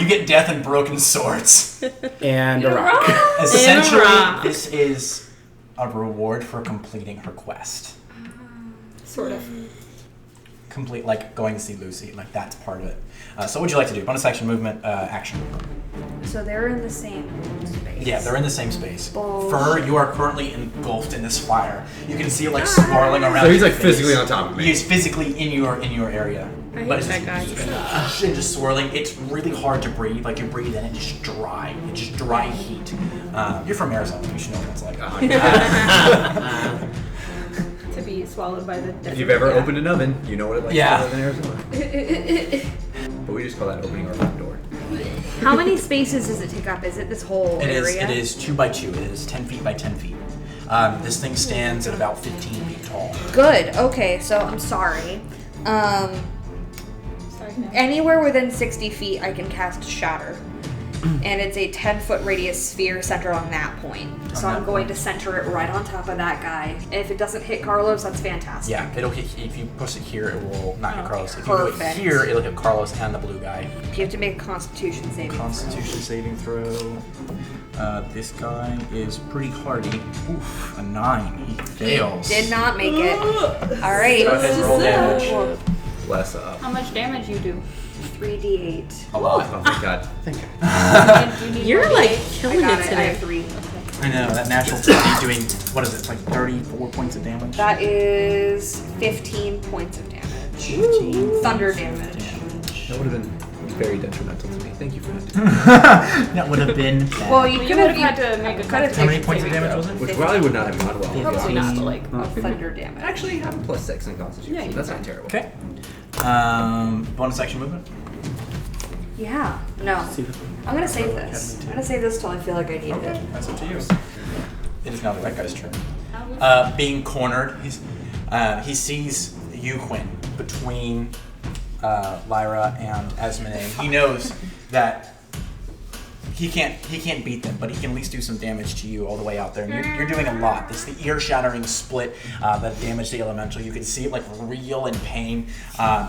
get death and broken swords. And a rock. Essentially, rock. this is a reward for completing her quest. Sort of. Complete, like going to see Lucy, like that's part of it. So what would you like to do? Bonus action, movement, action. So they're in the same space. Yeah, they're in the same space. Bullshit. Fur, you are currently engulfed in this fire. You can see it like swirling around. So he's your like face. physically on top of me. He's physically in your area. I hate But it's that guy. just swirling. It's really hard to breathe. Like you breathe in, it's just dry. It's just dry heat. You're from Arizona. You should know what it's like. To be swallowed by the desert. If you've ever yeah. opened an oven, you know what it likes Yeah. to live in Arizona. But we just call that opening our front door. How many spaces does it take up? Is it this whole area? It is 2 by 2. It is 10 feet by 10 feet. This thing stands at about 15 feet tall. Good. Okay, so I'm sorry. Sorry, no. Anywhere within 60 feet, I can cast Shatter. And it's a 10-foot radius sphere centered on that point. So I'm going to center it right on top of that guy. And if it doesn't hit Carlos, that's fantastic. Yeah, it'll hit. If you push it here, it will not hit Carlos. If you do it Perfect. here, it'll hit Carlos and the blue guy. You have to make a Constitution saving throw. Constitution saving throw. This guy is pretty hardy. Oof, a 9. He fails. Did not make it. All right. Go ahead and roll damage. Bless up. How much damage you do? 3d8. A lot. Oh my god. Thank you. And do you need You're more like D8? killing I got it it. I today. have 3. I know, that natural 20 doing, what is it, like 34 points of damage? That is 15 points of damage. 15 Thunder damage. That would have been very detrimental to me. Thank you for that. That would have been bad. Well, you You could would have have had to make a could have How many taken points of saving damage throw. was it? Which probably would not have gone well. Probably not, but like. Of thunder damage. Actually, have a +6 in Constitution. Yeah, you That's can. not terrible. Okay. Bonus action movement? Yeah. No. See the I'm gonna save this. I'm gonna save this till I feel like I need Okay, it. that's up to you. It is now the right guy's turn. Being cornered, he sees you, Quinn, between Lyra and Esmenee. He knows that he can't beat them, but he can at least do some damage to you all the way out there. And you're doing a lot. It's the ear-shattering split that damaged the elemental. You can see it like reel in pain.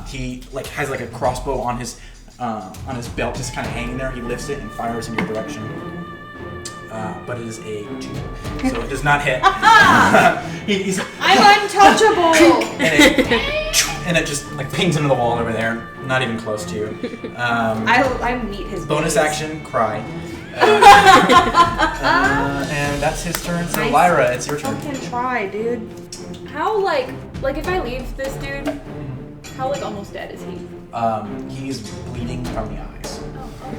He like has like a crossbow on his belt, just kind of hanging there. He lifts it and fires in your direction. But it is a 2, so it does not hit. He's I'm untouchable. and it just like pings into the wall over there, not even close to you. I meet his Bonus babies. action, cry. And that's his turn. So Nice. Lyra, it's your turn. Fucking try, dude. How like if I leave this dude, how like almost dead is he? He's bleeding from the eyes.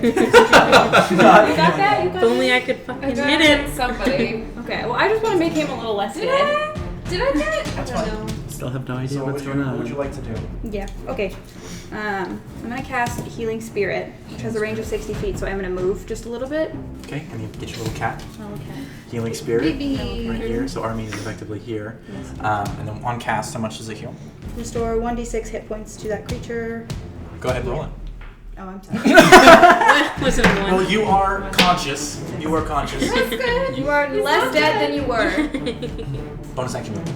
You got that? You got If only that? I could fucking I got hit it. it. Somebody. Okay, well I just want to make him a little less dead. Did I get it? That's I don't fine. know. Still have no idea So what's going what on. would you like to do? Yeah, okay. I'm gonna cast Healing Spirit, which has a range of 60 feet, so I'm gonna move just a little bit. Okay, and you get your little cat. Okay. Healing spirit. Baby. Right here. So Aramin is effectively here. And then on cast, how much does it heal? Restore 1d6 hit points to that creature. Go ahead, roll it. Oh, I'm sorry. Was it a Well, one? you are conscious. You are conscious. That's good. You are less dead than you were. Bonus action move.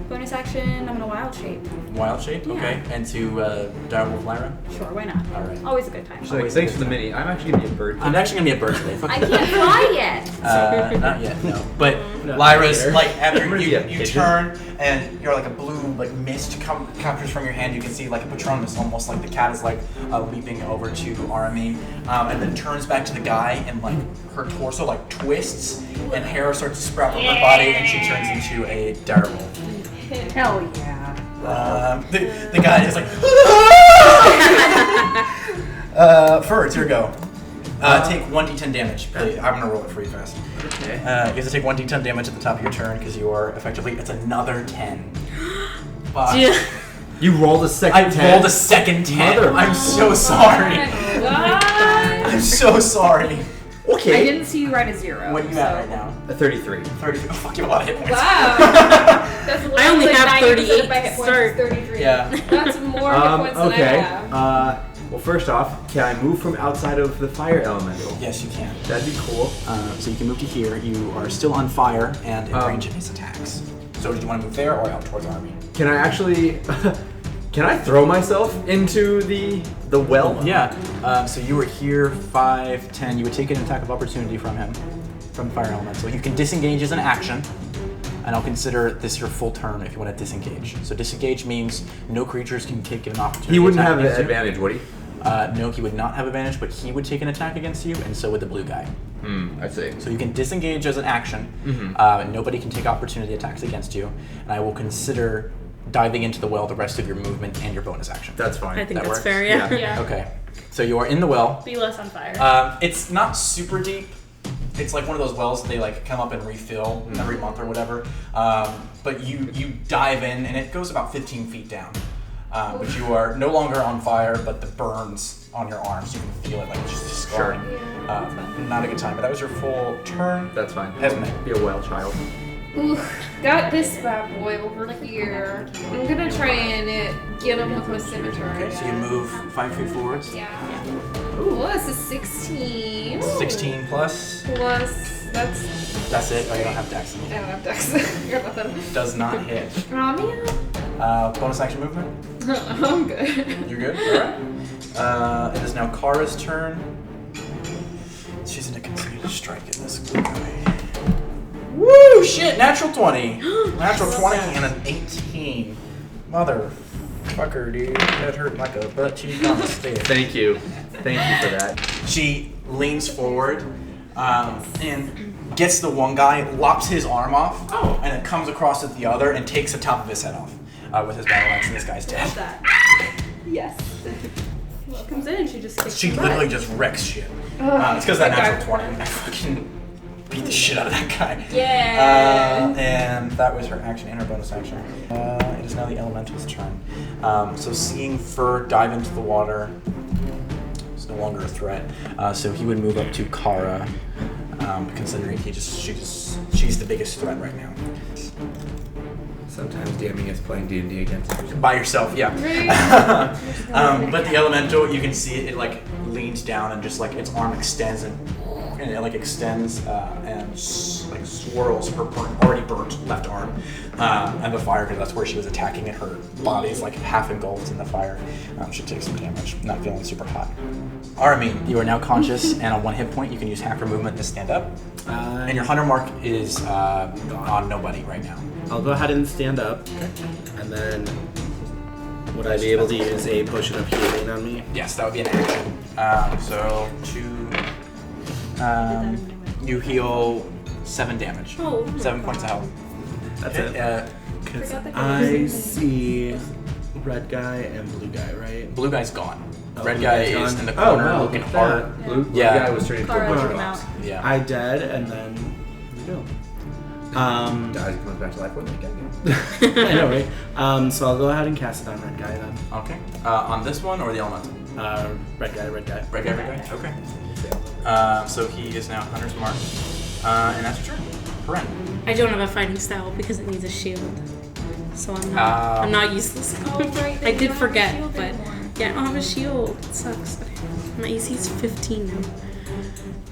Bonus action, I'm gonna wild shape. Wild shape, okay. And to Direwolf Lyra. Sure, why not? Alright. Always a good time. She's like, thanks for the mini. I'm actually gonna be a bird. I'm actually gonna be a bird today. Fuck I you. can't fly yet. Not yet, no. But No, Lyra's later. like I'm after gonna be you, a you pigeon. turn and you're like a blue like mist captures from your hand. You can see like a Patronus, almost like the cat is like leaping over to Aramin, and then turns back to the guy and like her torso like twists and hair starts to sprout from her body and she turns into a direwolf. Hell yeah. The guy is like, Fur, it's your go. Take 1d10 damage. Please. I'm gonna roll it for you fast. Okay. You have to take 1d10 damage at the top of your turn because you are effectively. It's another 10. Fuck. Yeah. You rolled a second I 10. rolled a second 10. Mother- I'm so sorry. What? I'm so sorry. I Okay. didn't see you write a 0. What are you at right now? A 33. 30. Oh, fuck, you have a lot of hit points. Wow. That's I only like have 90% 38 of my hit points start. is 33. Yeah. That's more hit points than Okay. I have. Well, first off, can I move from outside of the fire elemental? Yes, you can. That'd be cool. So you can move to here. You are still on fire and in Um, range of his attacks. So did you want to move there or out towards Aramin? Can I actually? Can I throw myself into the well? Yeah. So you were here 5, 10. You would take an attack of opportunity from him, from fire elemental. You can disengage as an action, and I'll consider this your full turn if you want to disengage. So disengage means no creatures can take an opportunity. He wouldn't attack have an against you. advantage, would he? No, he would not have advantage, but he would take an attack against you, and so would the blue guy. I see. So you can disengage as an action. Nobody can take opportunity attacks against you, and I will consider diving into the well the rest of your movement and your bonus action. That's fine. I think That that's works? fair, yeah. Yeah. Okay. So you are in the well. Be less on fire. It's not super deep. It's like one of those wells that they like come up and refill every month or whatever. But you dive in and it goes about 15 feet down. But you are no longer on fire, but the burns on your arms, you can feel it like it's just scarring. Not a good time, but that was your full turn. That's fine. Esmenee. Be a well child. Ooh, got this bad boy over here. I'm gonna try and get him with my scimitar. Okay, so you move 5 feet forwards. Yeah. Ooh, that's a 16. 16 plus. Plus, that's it. Oh, you don't have dex. I don't have dex. I forgot about that. Does not hit. Aw, man. Bonus action movement. I'm good. You're good? Alright. It is now Kara's turn. She's gonna continue to strike at this guy. Woo! Shit! Natural 20! Natural 20 and an 18. Motherfucker, dude. That hurt like a butt cheek on the stick. Thank you. Thank you for that. She leans forward and gets the one guy, lops his arm off, and then comes across at the other and takes the top of his head off with his battle axe, and this guy's dead. Yes. Comes in and she just kicks She your literally butt. just wrecks shit. It's because that natural 20. I fucking beat the shit out of that guy. Yeah. And that was her action and her bonus action. It is now the elemental's turn. So seeing Fur dive into the water is no longer a threat. So he would move up to Kara, considering she's the biggest threat right now. Sometimes DMing is playing D&D against yourself. By yourself, yeah. But the elemental, you can see it like leans down and just like its arm extends and it like extends and like swirls her already burnt left arm and the fire, because that's where she was attacking, and her body is like half engulfed in the fire. She takes some damage, not feeling super hot. Aramin, you are now conscious, and on 1 hit point you can use half your movement to stand up. And your hunter mark is on nobody right now. I'll go ahead and stand up, and then would I be able to use a potion of healing on me? Yes, that would be an action. So you heal 7 damage. 7 points of health. That's it. Because I see red guy and blue guy, right? blue guy's gone. Oh, Red blue guy guy's is gone? in the Oh, corner wow, looking look at hard. Blue Yeah. guy was turning into a Kara butcher took him box. out. Yeah. I dead, and then here we go. Dies and comes back to life with me. I know, right? So I'll go ahead and cast it on red guy then. Okay. On this one or the elemental? Red guy, red guy. Red guy. Okay. So he is now Hunter's Mark. And that's your turn. Peren. I don't have a fighting style because it needs a shield. So I'm not useless. Oh, right, I they did don't forget, have a shield but anymore. yeah, I don't have a shield. It sucks. Okay. My AC is 15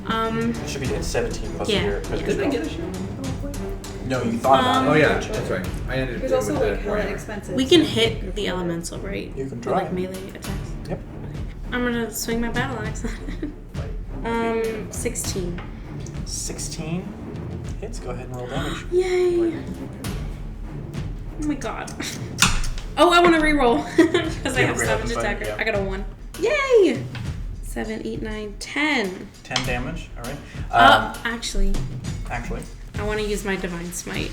now. It should be at 17 plus Yeah. your Did I get a shield? No, you thought about it. Oh yeah, that's right. I ended up There's doing also with like the hella warrior. expensive. We can hit the elemental, right? You can With, try. like melee attacks. Yep. I'm gonna swing my battle axe. 16. 16 hits. Go ahead and roll damage. Yay! Oh my god. Oh, I want to reroll because I Yeah, have reroll savage the fight, attacker. yeah. I got a 1. Yay! 7, 8, 9, 10. 10 damage. All right. Actually, Actually. I want to use my divine smite.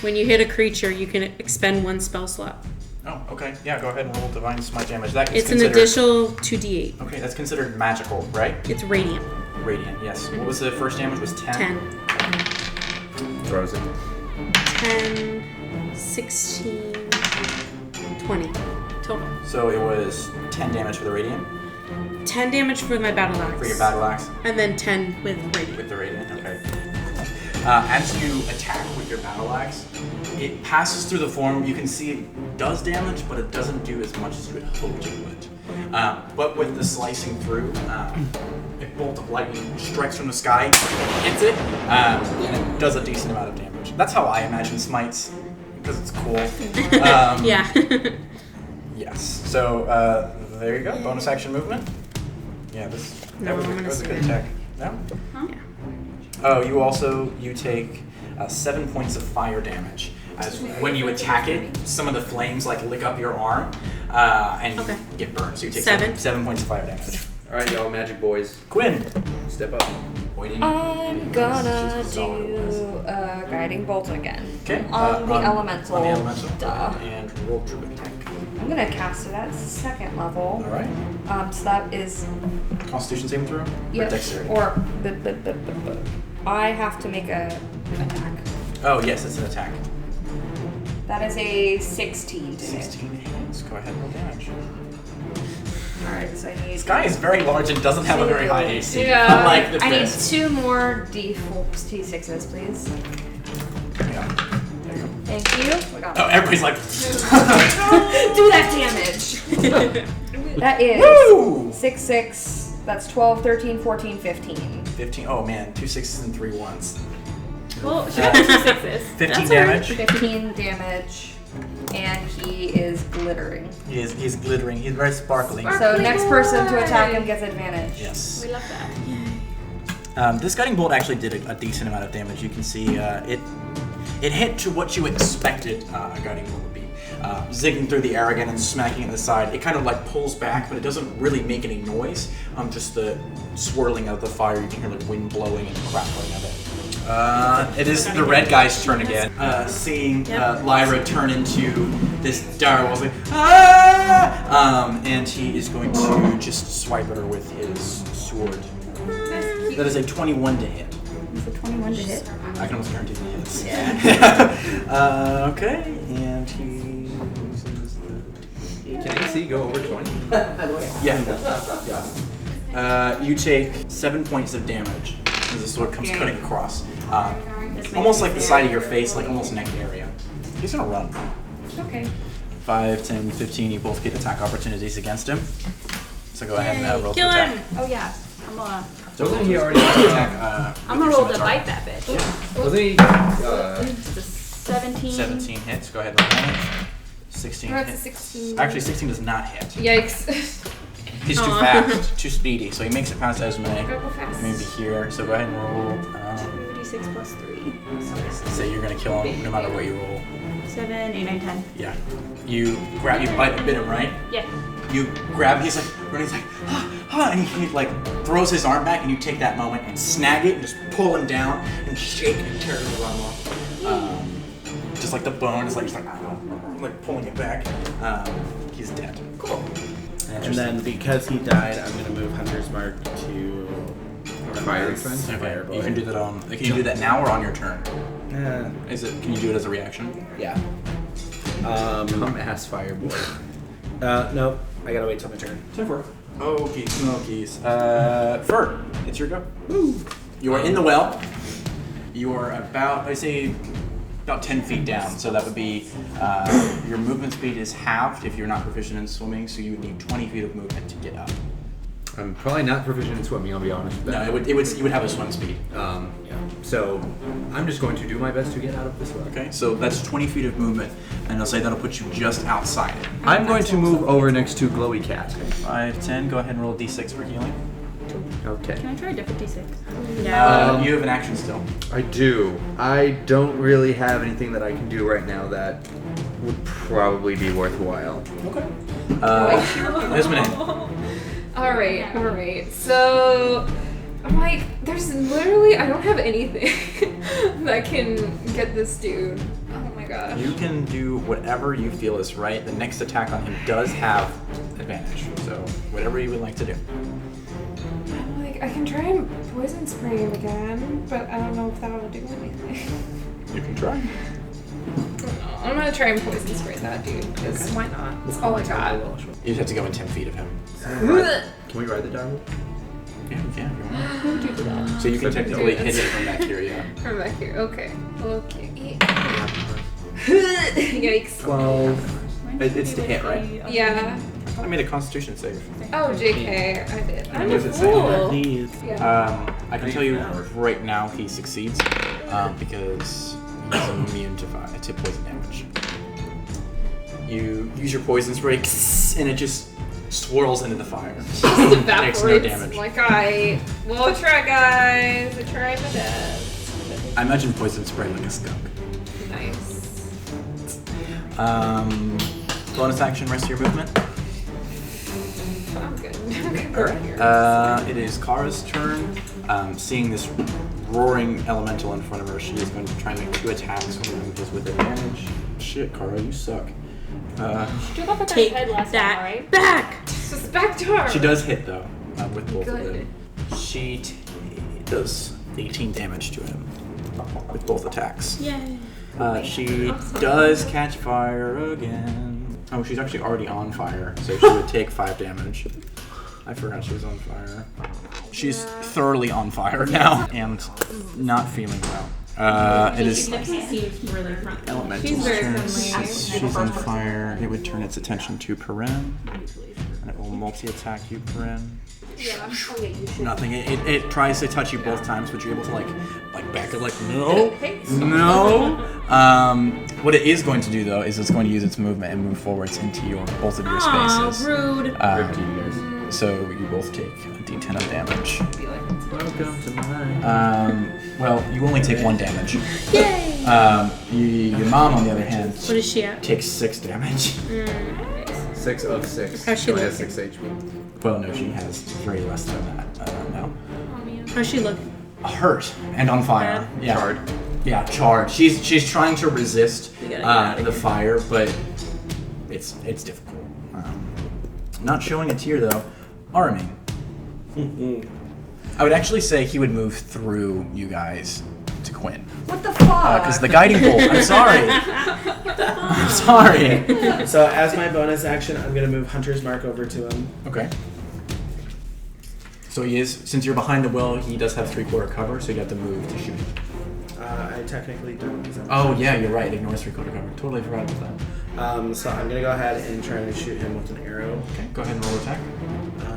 When you hit a creature, you can expend 1 spell slot. Oh, okay. Yeah, go ahead and roll divine smite damage. That is It's an considered. additional 2d8. Okay, that's considered magical, right? It's radiant. Radiant. Yes. What was the first damage? Was 10. 10. Throws it. 10, 16, 20 total. So it was 10 damage for the radiant 10 damage for my battle axe. for your battle axe And then 10 with radiant. with the radiant. Okay. As you attack with your battle axe, it passes through the form. You can see it does damage, but it doesn't do as much as you would hope it would. But with the slicing through, a bolt of lightning strikes from the sky, hits it, and it does a decent amount of damage. That's how I imagine smites because it's cool. Yeah. Yes. So there you go. Bonus action movement. Yeah, that was a good attack. No? Yeah. Oh, you take 7 points of fire damage. As when you attack it, some of the flames like lick up your arm and you get burned. So you take 7 points of fire damage. All right, y'all, magic boys, Quinn. step up. I'm gonna do guiding bolt again. Okay. On the elemental. On the elemental. Duh. And roll druid attack. I'm gonna cast it at 2nd level. All right. So that is Constitution saving throw. yep. Or dexterity. Or I have to make a attack. Oh yes, it's an attack. That is a 16 to hit. 16 hits. Go ahead and roll damage. Alright, so I need. This guy is very large and doesn't have a very high AC. Yeah. Unlike the I need fist. 2 more D6s, please. Yeah. There you go. Thank you. Oh, everybody's like. Do that damage! That is Woo! 6, 6. That's 12, 13, 14, 15. 15. Oh man, 2 6s and 3 1s. Well, she got 2 6s. 15 damage. 15 damage. And he is glittering. He's glittering. He's very sparkling. So next person to attack him gets advantage. Yes. We love that. This guiding bolt actually did a decent amount of damage. You can see it hit to what you expected a guiding bolt would be. Zigging through the air again and smacking it in the side. It kind of like pulls back, but it doesn't really make any noise. Just the swirling of the fire. You can hear like wind blowing and crackling of it. It is the red guy's turn again. Seeing Lyra turn into this dire wolf, like, and he is going to just swipe at her with his sword. That is a 21 to hit. Is it 21 to hit? I can almost guarantee he hits. Yeah. Okay, and he uses the... Can AC go over 20? Yeah. You take 7 points of damage as the sword comes cutting across. Almost like the side of your face, like almost neck area. He's gonna run. Okay. 5, 10, 15, you both get attack opportunities against him. So go ahead and roll to Kill attack. him! Oh yeah. I'm gonna. Wasn't he already Attack, I'm with gonna your roll to scimitar. bite that bitch. Wasn't he? It's a 17. 17 hits, go ahead and roll damage. 16 That's a hits. 16. Actually, 16 does not hit. Yikes. He's too fast, too speedy, so he makes it past Esmenee. Gotta go fast. Maybe here, so go ahead and roll. 2d6 plus 3. Say you're gonna kill him no matter what you roll. 7, 8, 9, 10. Yeah. You bite him, right? Yeah. You grab, he's like, running, he's like, and he like throws his arm back, and you take that moment and snag it and just pull him down and shake and tear his arm off. Just like the bone is like, just like pulling it back. He's dead. Cool. And then because he died, I'm gonna move Hunter's Mark to Fiery Friend? Fireboy. You can do that on. Can you do that now or on your turn? Yeah. Can you do it as a reaction? Yeah. Come ass Fireboy. Nope. I gotta wait till my turn. Okie smokies. Fur, it's your go. You are in the well. You are about, I say, about 10 feet down. So that would be, your movement speed is halved if you're not proficient in swimming, so you would need 20 feet of movement to get up. I'm probably not proficient in swimming, I'll be honest with No, that. you would have a swim speed. So I'm just going to do my best to get out of this well. Okay, so that's 20 feet of movement, and I'll say that'll put you just outside it. I'm going to move over next to Glowy Cat. 5, 10, go ahead and roll a d6 for healing. Okay. Can I try a different D6? You have an action still. I do. I don't really have anything that I can do right now that would probably be worthwhile. Okay. Esmenee. Alright. So, I'm like, there's literally, I don't have anything that can get this dude. Oh my gosh. You can do whatever you feel is right. The next attack on him does have advantage, so whatever you would like to do. I'm like, I can try and poison spray him again, but I don't know if that will do anything. You can try. I'm gonna try and poison spray that dude, because why not? That's all I got. You just have to go in 10 feet of him. Can we ride the direwolf? Yeah, you can if you want. So you can technically hit it from back here, yeah. From back here, okay. Yikes. 12. It's to hit, right? Yeah. I made a Constitution save. Oh, JK, I did. I'm a What does it say? fool. Please. Yeah. I can tell you right now he succeeds because is immune to poison damage. You use your poison spray, and it just swirls into the fire. Just evaporates. Takes no damage. Like I try, guys. I tried my best. I imagine poison spray like a skunk. Nice. Bonus action, rest of your movement. I'm good. I'm good. Alright. It is Kara's turn. Seeing this roaring elemental in front of her, she is going to try and make 2 attacks. One of them is with advantage. Shit, Kara, you suck. She took off Take head last that time, right? back! Just back to her. She does hit, though, with both of Good. them. She does 18 damage to him with both attacks. Yay. She does catch fire again. Oh, she's actually already on fire, so she would take 5 damage. I forgot she was on fire. She's thoroughly on fire now and not feeling well. It is Seems really friendly. elemental She's very turn. friendly. She's on fire. It would turn its attention to Peren, and it will multi-attack you, Peren. Yeah. Oh, yeah, you should. Nothing. It tries to touch you both times, but you're able to like back it. Like no, no. What it is going to do though is it's going to use its movement and move forwards into both of your spaces. Rude. So you both take a d10 of damage. Welcome to mine. Well, you only take 1 damage. Yay! Your mom, on the other hand, What is she at? takes 6 damage. 6 of 6. How's she only has looking? 6 HP. Well, no, she has 3 less than that now. How's she look? Hurt and on fire. Bad? Yeah. Charred. Yeah, charred. She's trying to resist We gotta get outta the here. fire, but it's difficult. Not showing a tear though. Aramin. I would actually say he would move through you guys to Quinn. What the fuck? Because the guiding bolt. I'm sorry. I'm sorry. So as my bonus action, I'm gonna move Hunter's Mark over to him. Okay. So he is, since you're behind the well, he does have 3/4 cover, so you have to move to shoot. I technically don't. 'Cause I'm- Oh yeah, you're right. Ignores 3/4 cover. Totally forgot about that. So I'm gonna go ahead and try to shoot him with an arrow. Okay, go ahead and roll attack.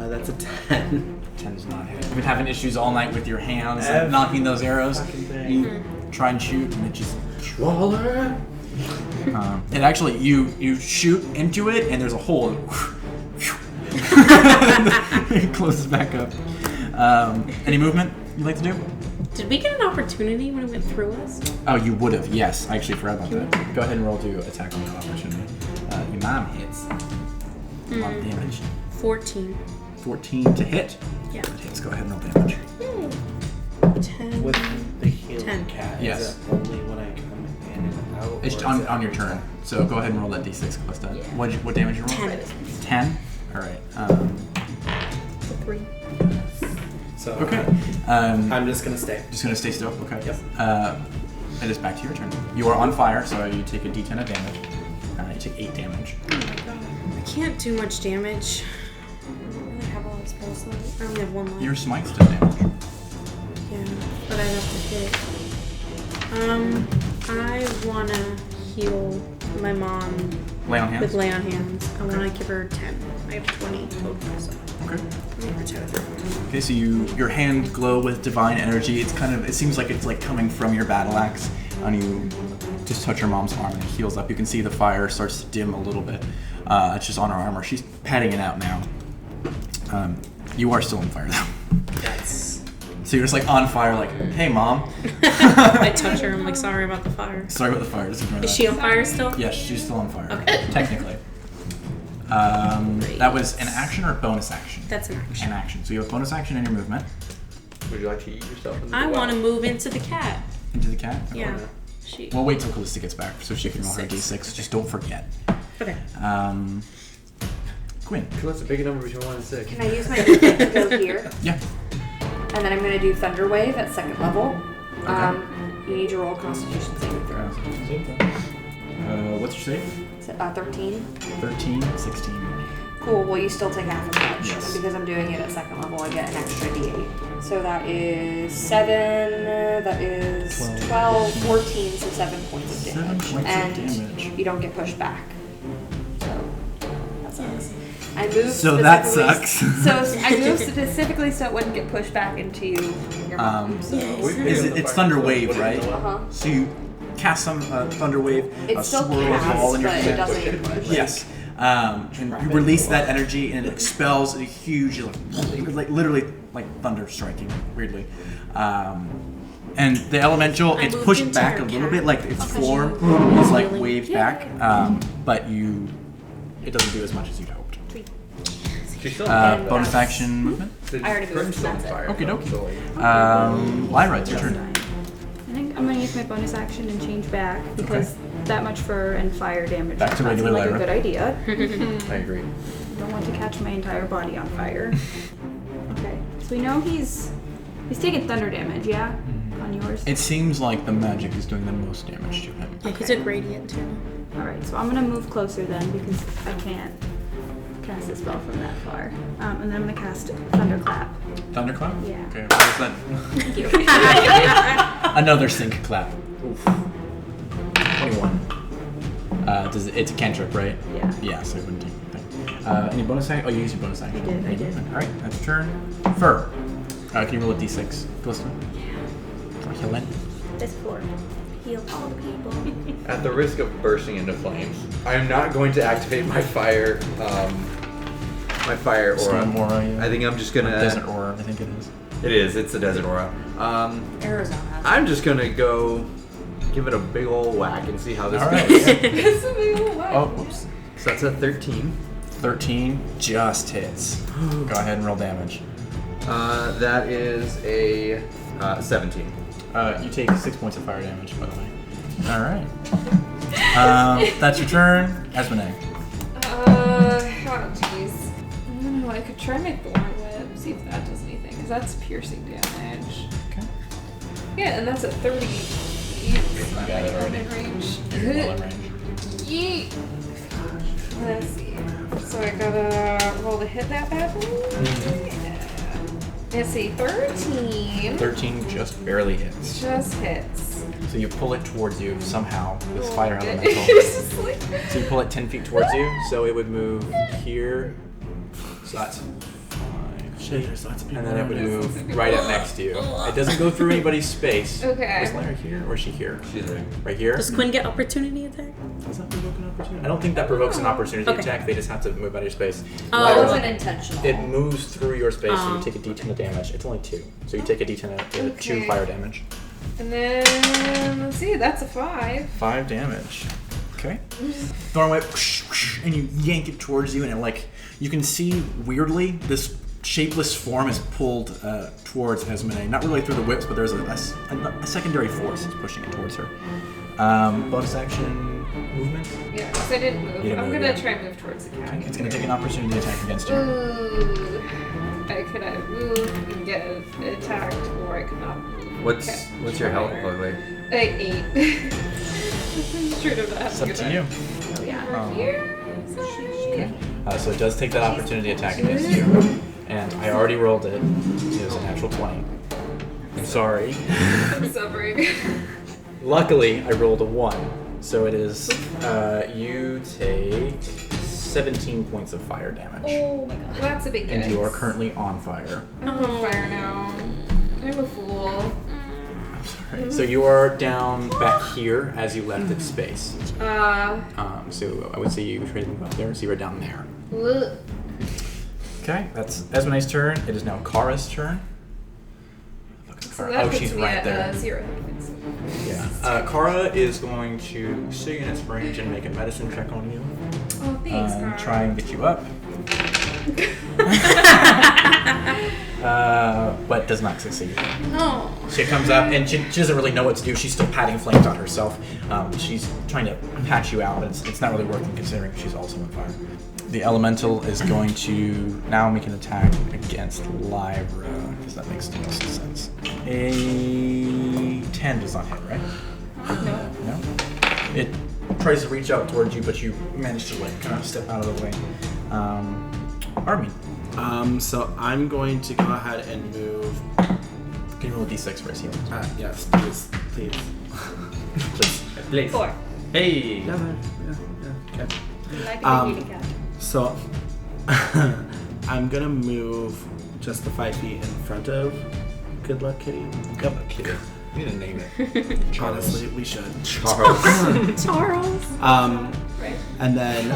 That's a 10. 10 does not hit. You've been having issues all night with your hands Every and knocking those arrows. fucking thing. You try and shoot, and it just. Waller. And actually, you shoot into it, and there's a hole. It closes back up. Any movement you'd like to do? Did we get an opportunity when it went through us? Oh, you would have. Yes, I actually forgot about that. Go ahead and roll to attack on that opportunity. Your mom hits. A lot of damage. 14. 14 to hit. Yeah. That hits. Go ahead and roll damage. 10. With the healing 10. cat, Yes. is it only when I come in and out? It's or is on, it on your turn. So go ahead and roll that d6, Calista. Yeah. What damage you roll? 10. 10? Alright. 3. So Okay. I'm just gonna stay. Just gonna stay still? Okay. Yep. It is back to your turn. You are on fire, so you take a d10 of damage. You take 8 damage. I can't do much damage. I don't really have a lot of spells left. I only have 1 left. Your smite's still damage. Yeah, but I have to hit. I wanna heal my mom Lay on hands. with lay on hands. I wanna give her 10. I have 20 total, so Okay. I'll give her 10 of it. Okay, so your hand glow with divine energy. It seems like it's like coming from your battle axe, and you just touch your mom's arm and it heals up. You can see the fire starts to dim a little bit. It's just on her armor. She's patting it out now. You are still on fire though. Yes. So you're just like on fire, like, hey mom. I touch her. I'm like, sorry about the fire. Sorry about the fire. Just ignore Is that. she on fire still? Yes, she's still on fire. Okay. Technically. That was an action or a bonus action? That's an action. An action. So you have a bonus action in your movement. Would you like to eat yourself? I want to move into the cat. Into the cat? Yeah. She. We'll wait till Calista gets back so she can roll her 6. d6. Just don't forget. Okay. Quinn. What's a big number between 1 and 6? Can I use my movement to go here? Yeah. And then I'm going to do Thunder Wave at 2nd level. You need to roll Constitution saving throw. What's your save? It's 13. 13, 16. Cool. Well, you still take half a touch. Yes. And because I'm doing it at 2nd level, I get an extra d8. So that is 7. That is 12, 14. So 7 points of 7 damage. points of And damage. you don't get pushed back. So that sucks. I moved So that specifically- sucks. So I moved specifically so it wouldn't get pushed back into your mom. So. It's Thunder Wave, right? Uh-huh. So cast some thunder wave. It still swirls all in casts, your but it hand. doesn't. Yes. And you release that energy, and it expels a huge, like literally like thunder striking weirdly. And the elemental, it's moved pushed into back your a little cat. bit, like its form is like waved back, but it doesn't do as much as you'd hoped. She's still Bonus action movement. I already moved, so that's it. Okie dokie. Lyra, it's your turn. I think I'm gonna use my bonus action and change back because that much fur and fire damage Back to does not seem regular like a Lyra. good idea. I agree. Don't want to catch my entire body on fire. Okay, so we know he's taking thunder damage, yeah, on yours. It seems like the magic is doing the most damage to him. Yeah, he's a gradient too. All right, so I'm gonna move closer then because I can't cast a spell from that far. And then I'm gonna cast Thunderclap. Thunderclap? Yeah. Okay, what is that? Thank you. Another sync clap. Oof. 21. It's a cantrip, right? Yeah. Yeah, so it wouldn't take anything. Any bonus action? Oh, you used your bonus action. I did. Alright, that's your turn. Fur. Can you roll a d6, Calista? For healing. This floor. Heal all the people. At the risk of bursting into flames, I am not going to activate my fire. My fire aura. Storm aura, yeah. I think I'm just gonna. Desert aura, I think it is. It is. It's a desert aura. Arizona. I'm just gonna go give it a big old whack and see how this Alright. goes. It's a big old way. Oh, whoops. So that's a 13. 13 just hits. Go ahead and roll damage. That is a 17. You take 6 points of fire damage, by the way. Alright. That's your turn. Esmenee. Oh jeez. I don't know, I could try my thorn whip, see if that does anything, because that's piercing damage. Okay. Yeah, and that's at 30 feet. You got it already. Range. You're in range. Yeet. Let's see. So I gotta roll to hit that bad boy. Let's see, 13. 13 just barely hits. Just hits. So you pull it towards you somehow, this fire elemental. It's just like... So you pull it 10 feet towards you, so it would move here. So that's 5. And then it would move right up next to you. It doesn't go through anybody's space. Okay. Is Lyra here or is she here? She's right. Right here? Does Quinn get opportunity attack? Does that provoke an opportunity? I don't think that provokes an opportunity Okay. attack. They just have to move out of your space. Oh. That Lyra, wasn't intentional. it moves through your space, so you Oh. take a d10 of damage. It's only 2. So you take a d10 of 2 Okay. fire damage. And then, let's see, that's a 5. 5 damage. Okay. Thorn whip, and you yank it towards you, and it, like, you can see weirdly this shapeless form is pulled towards Esmenee. Not really through the whips, but there's a secondary force that's pushing it towards her. Bonus action movement. Yeah, because I didn't move. You didn't I'm move, gonna yeah. try and move towards the cat. It's going to take an opportunity attack against you. Ooh. I could move and get attacked, or I could not move. What's your health Like look like? 8. Straight up that. It's up to you. Yeah. Here. Okay. So it does take that opportunity attack against you. And I already rolled it. It was a natural 20. I'm sorry. I'm suffering. Luckily, I rolled a 1. So it is, you take 17 points of fire damage. Oh my god. That's a big And difference. you are currently on fire. I'm on fire now. I'm a fool. I'm sorry. So you are down back here as you left its space. So I would say you tried to move up there, so you are down there. Ugh. Okay, that's Esmenee's turn. It is now Kara's turn. So that Oh, puts she's me right at, there. 0 hit points. Yeah. Kara is going to stay in its range and make a medicine check on you. Oh, thanks, Cara. Try and get you up. But does not succeed. No. She comes up and she doesn't really know what to do. She's still patting flames on herself. She's trying to patch you out. It's not really working considering she's also on fire. The elemental is going to now make an attack against Lyra, because that makes the most sense. A 10 does not hit, right? No. No? It tries to reach out towards you, but you manage to like kind of step out of the way. Aramin. So I'm going to go ahead and move. Can you roll a d6 for his healing? Yes, please. Please. 4. Hey! Yeah, okay. Like Um, a beauty cat. So I'm gonna move just the 5 feet in front of Good Luck Kitty. Good luck, kitty. You need to name it. Honestly, we should. Charles. Charles. Right. And then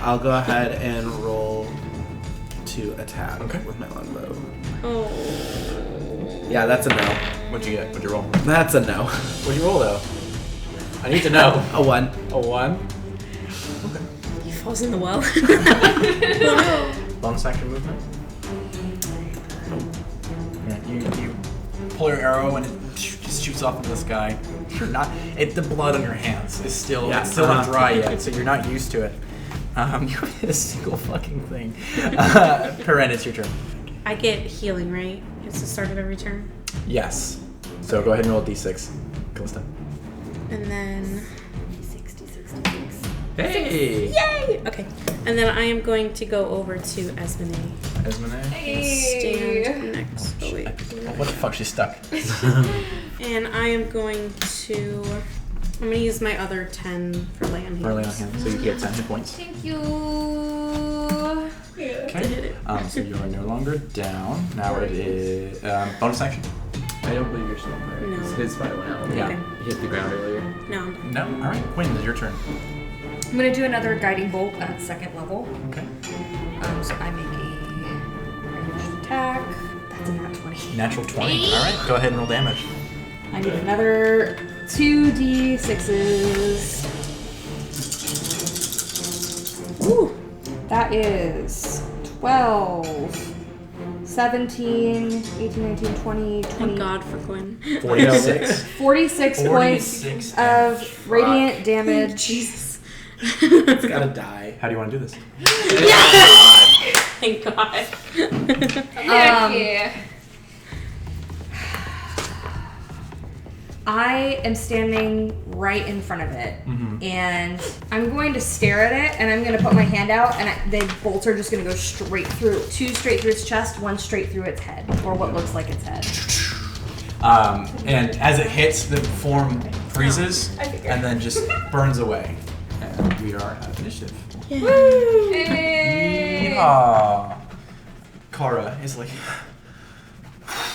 I'll go ahead and roll to attack Okay. with my longbow. Oh. Yeah, that's a no. What'd you get? What'd you roll? That's a no. What'd you roll though? I need to know. A 1. A 1. He falls in the well. Oh Bonus action movement. Yeah, you pull your arrow and it just shoots off into the sky. You're not. The blood on your hands is still it's still not dry yet, so you're not used to it. You haven't hit a single fucking thing. Peren, it's your turn. no. I get healing, right? It's the start of every turn. Yes. So go ahead and roll a d6, Calista. And then. 66. Hey. Yay! Okay. And then I am going to go over to Esmenee. Esmenee. Stand next. Oh, wait. What the fuck? She's stuck. And I am going to. I'm going to use my other 10 for lay on hands. Early on hand, so you get 10 hit points. Thank you. Okay. So you are no longer down. Now it is bonus action. I don't believe you're still there. No. His fight went out. Yeah. Okay. He hit the ground earlier. No, I'm done. No. All right. Quinn, it's your turn. I'm gonna do another guiding bolt at 2nd level. Okay. So I make a ranged attack. That's a nat 20. Natural 20. All right. Go ahead and roll damage. I need another 2d6s. Ooh, that is 12, 17, 18, 19, 20, 20. Thank God for Quinn. 46. 46 points 46 of radiant damage. Jesus. It's gotta die. How do you want to do this? Thank God. Heck yeah. I am standing right in front of it, and I'm going to stare at it, and I'm going to put my hand out, and the bolts are just going to go straight through. 2 straight through its chest, 1 straight through its head, or what looks like its head. And as it hits, the form freezes and then just burns away. And we are at initiative. Hey. Yeehaw. Kara is like.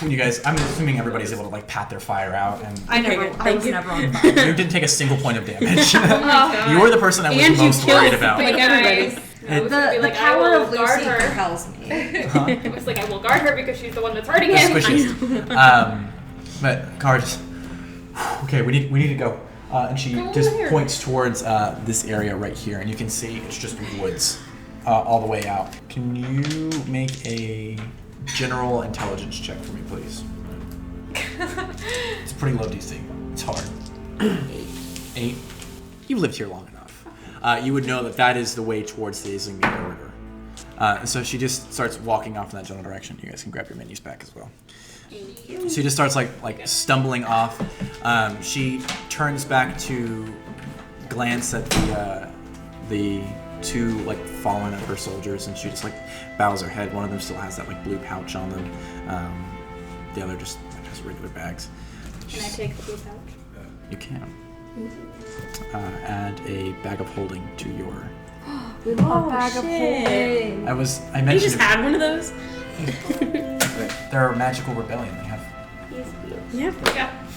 You guys, I'm assuming everybody's able to like pat their fire out, and I was never on fire. you didn't take a single point of damage. Oh, You were the person I was And you most killed worried about. like everybody. I was gonna be The like, I power will of guard Lucy her. compels me. I was like, I will guard her because she's the one that's hurting The him. squishiest. But Kara just, okay, we need to go. And she Go just over here. points towards this area right here, and you can see it's just woods all the way out. Can you make a general intelligence check for me, please? It's a pretty low DC. It's hard. 8. You've lived here long enough. You would know that is the way towards the Esmenee River. And so she just starts walking off in that general direction. You guys can grab your menus back as well. She just starts like stumbling off. She turns back to glance at the 2 like fallen of her soldiers, and she just like bows her head. One of them still has that like blue pouch on them. The other just has regular bags. Can I take the blue pouch? You can. Add a bag of holding to your. We love bag of holding. I You mentioned just had one of those? they're magical rebellion. They have. Yeah.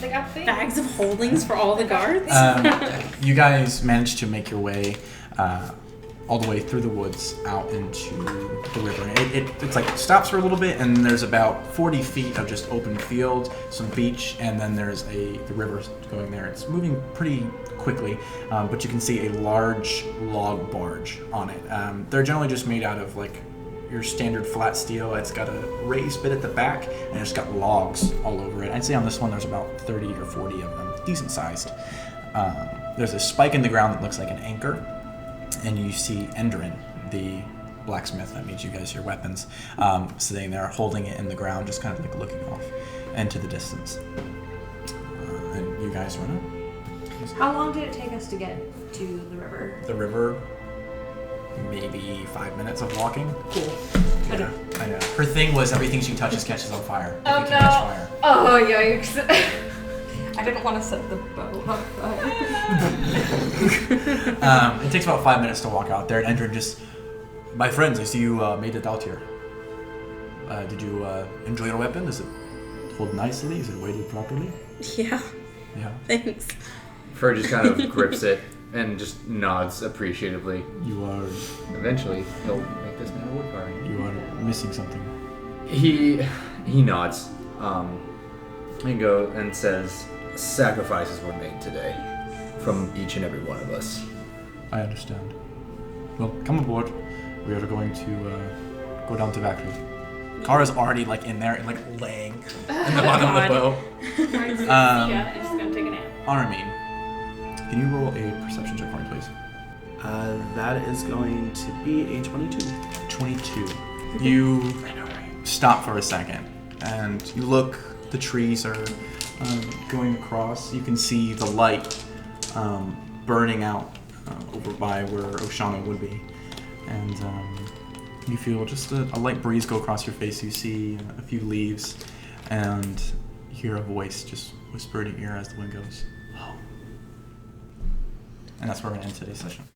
They got things. Bags of holdings for all the guards? You guys managed to make your way all the way through the woods out into the river. It's like stops for a little bit, and there's about 40 feet of just open field, some beach, and then there's the river going there. It's moving pretty quickly, but you can see a large log barge on it. They're generally just made out of like your standard flat steel. It's got a raised bit at the back, and it's got logs all over it. I'd say on this one there's about 30 or 40 of them, decent sized. There's a spike in the ground that looks like an anchor, and you see Endrin, the blacksmith that made you guys your weapons, sitting there holding it in the ground, just kind of like looking off into the distance. And you guys run up. How long did it take us to get to the river? The river, maybe 5 minutes of walking. Cool. Yeah, I know. Her thing was everything she touches catches on fire. Oh, If you can catch no. fire. Oh, yikes. I didn't want to set the bow on fire. It takes about 5 minutes to walk out there, and Endrin just, my friends, I see you made it out here. Did you enjoy your weapon? Is it pulled nicely? Is it weighted properly? Yeah. Yeah. Thanks. Fur just kind of grips it and just nods appreciatively. You are Eventually, he'll make this man a wood carving. you are missing something. He nods, and go and says, "Sacrifices were made today, from each and every one of us." I understand. Well, come aboard. We are going to go down to Valerie. Kara's already like in there and like laying in the bottom of the boat. Yeah, I'm just gonna take a nap. Aramin, can you roll a perception check for me, please? That is going to be a 22. 22. You stop for a second and you look. The trees are going across. You can see the light burning out over by where Oshana would be. And you feel just a light breeze go across your face. You see a few leaves and hear a voice just whisper in your ear as the wind goes, "Home." And that's where we're going to end today's session.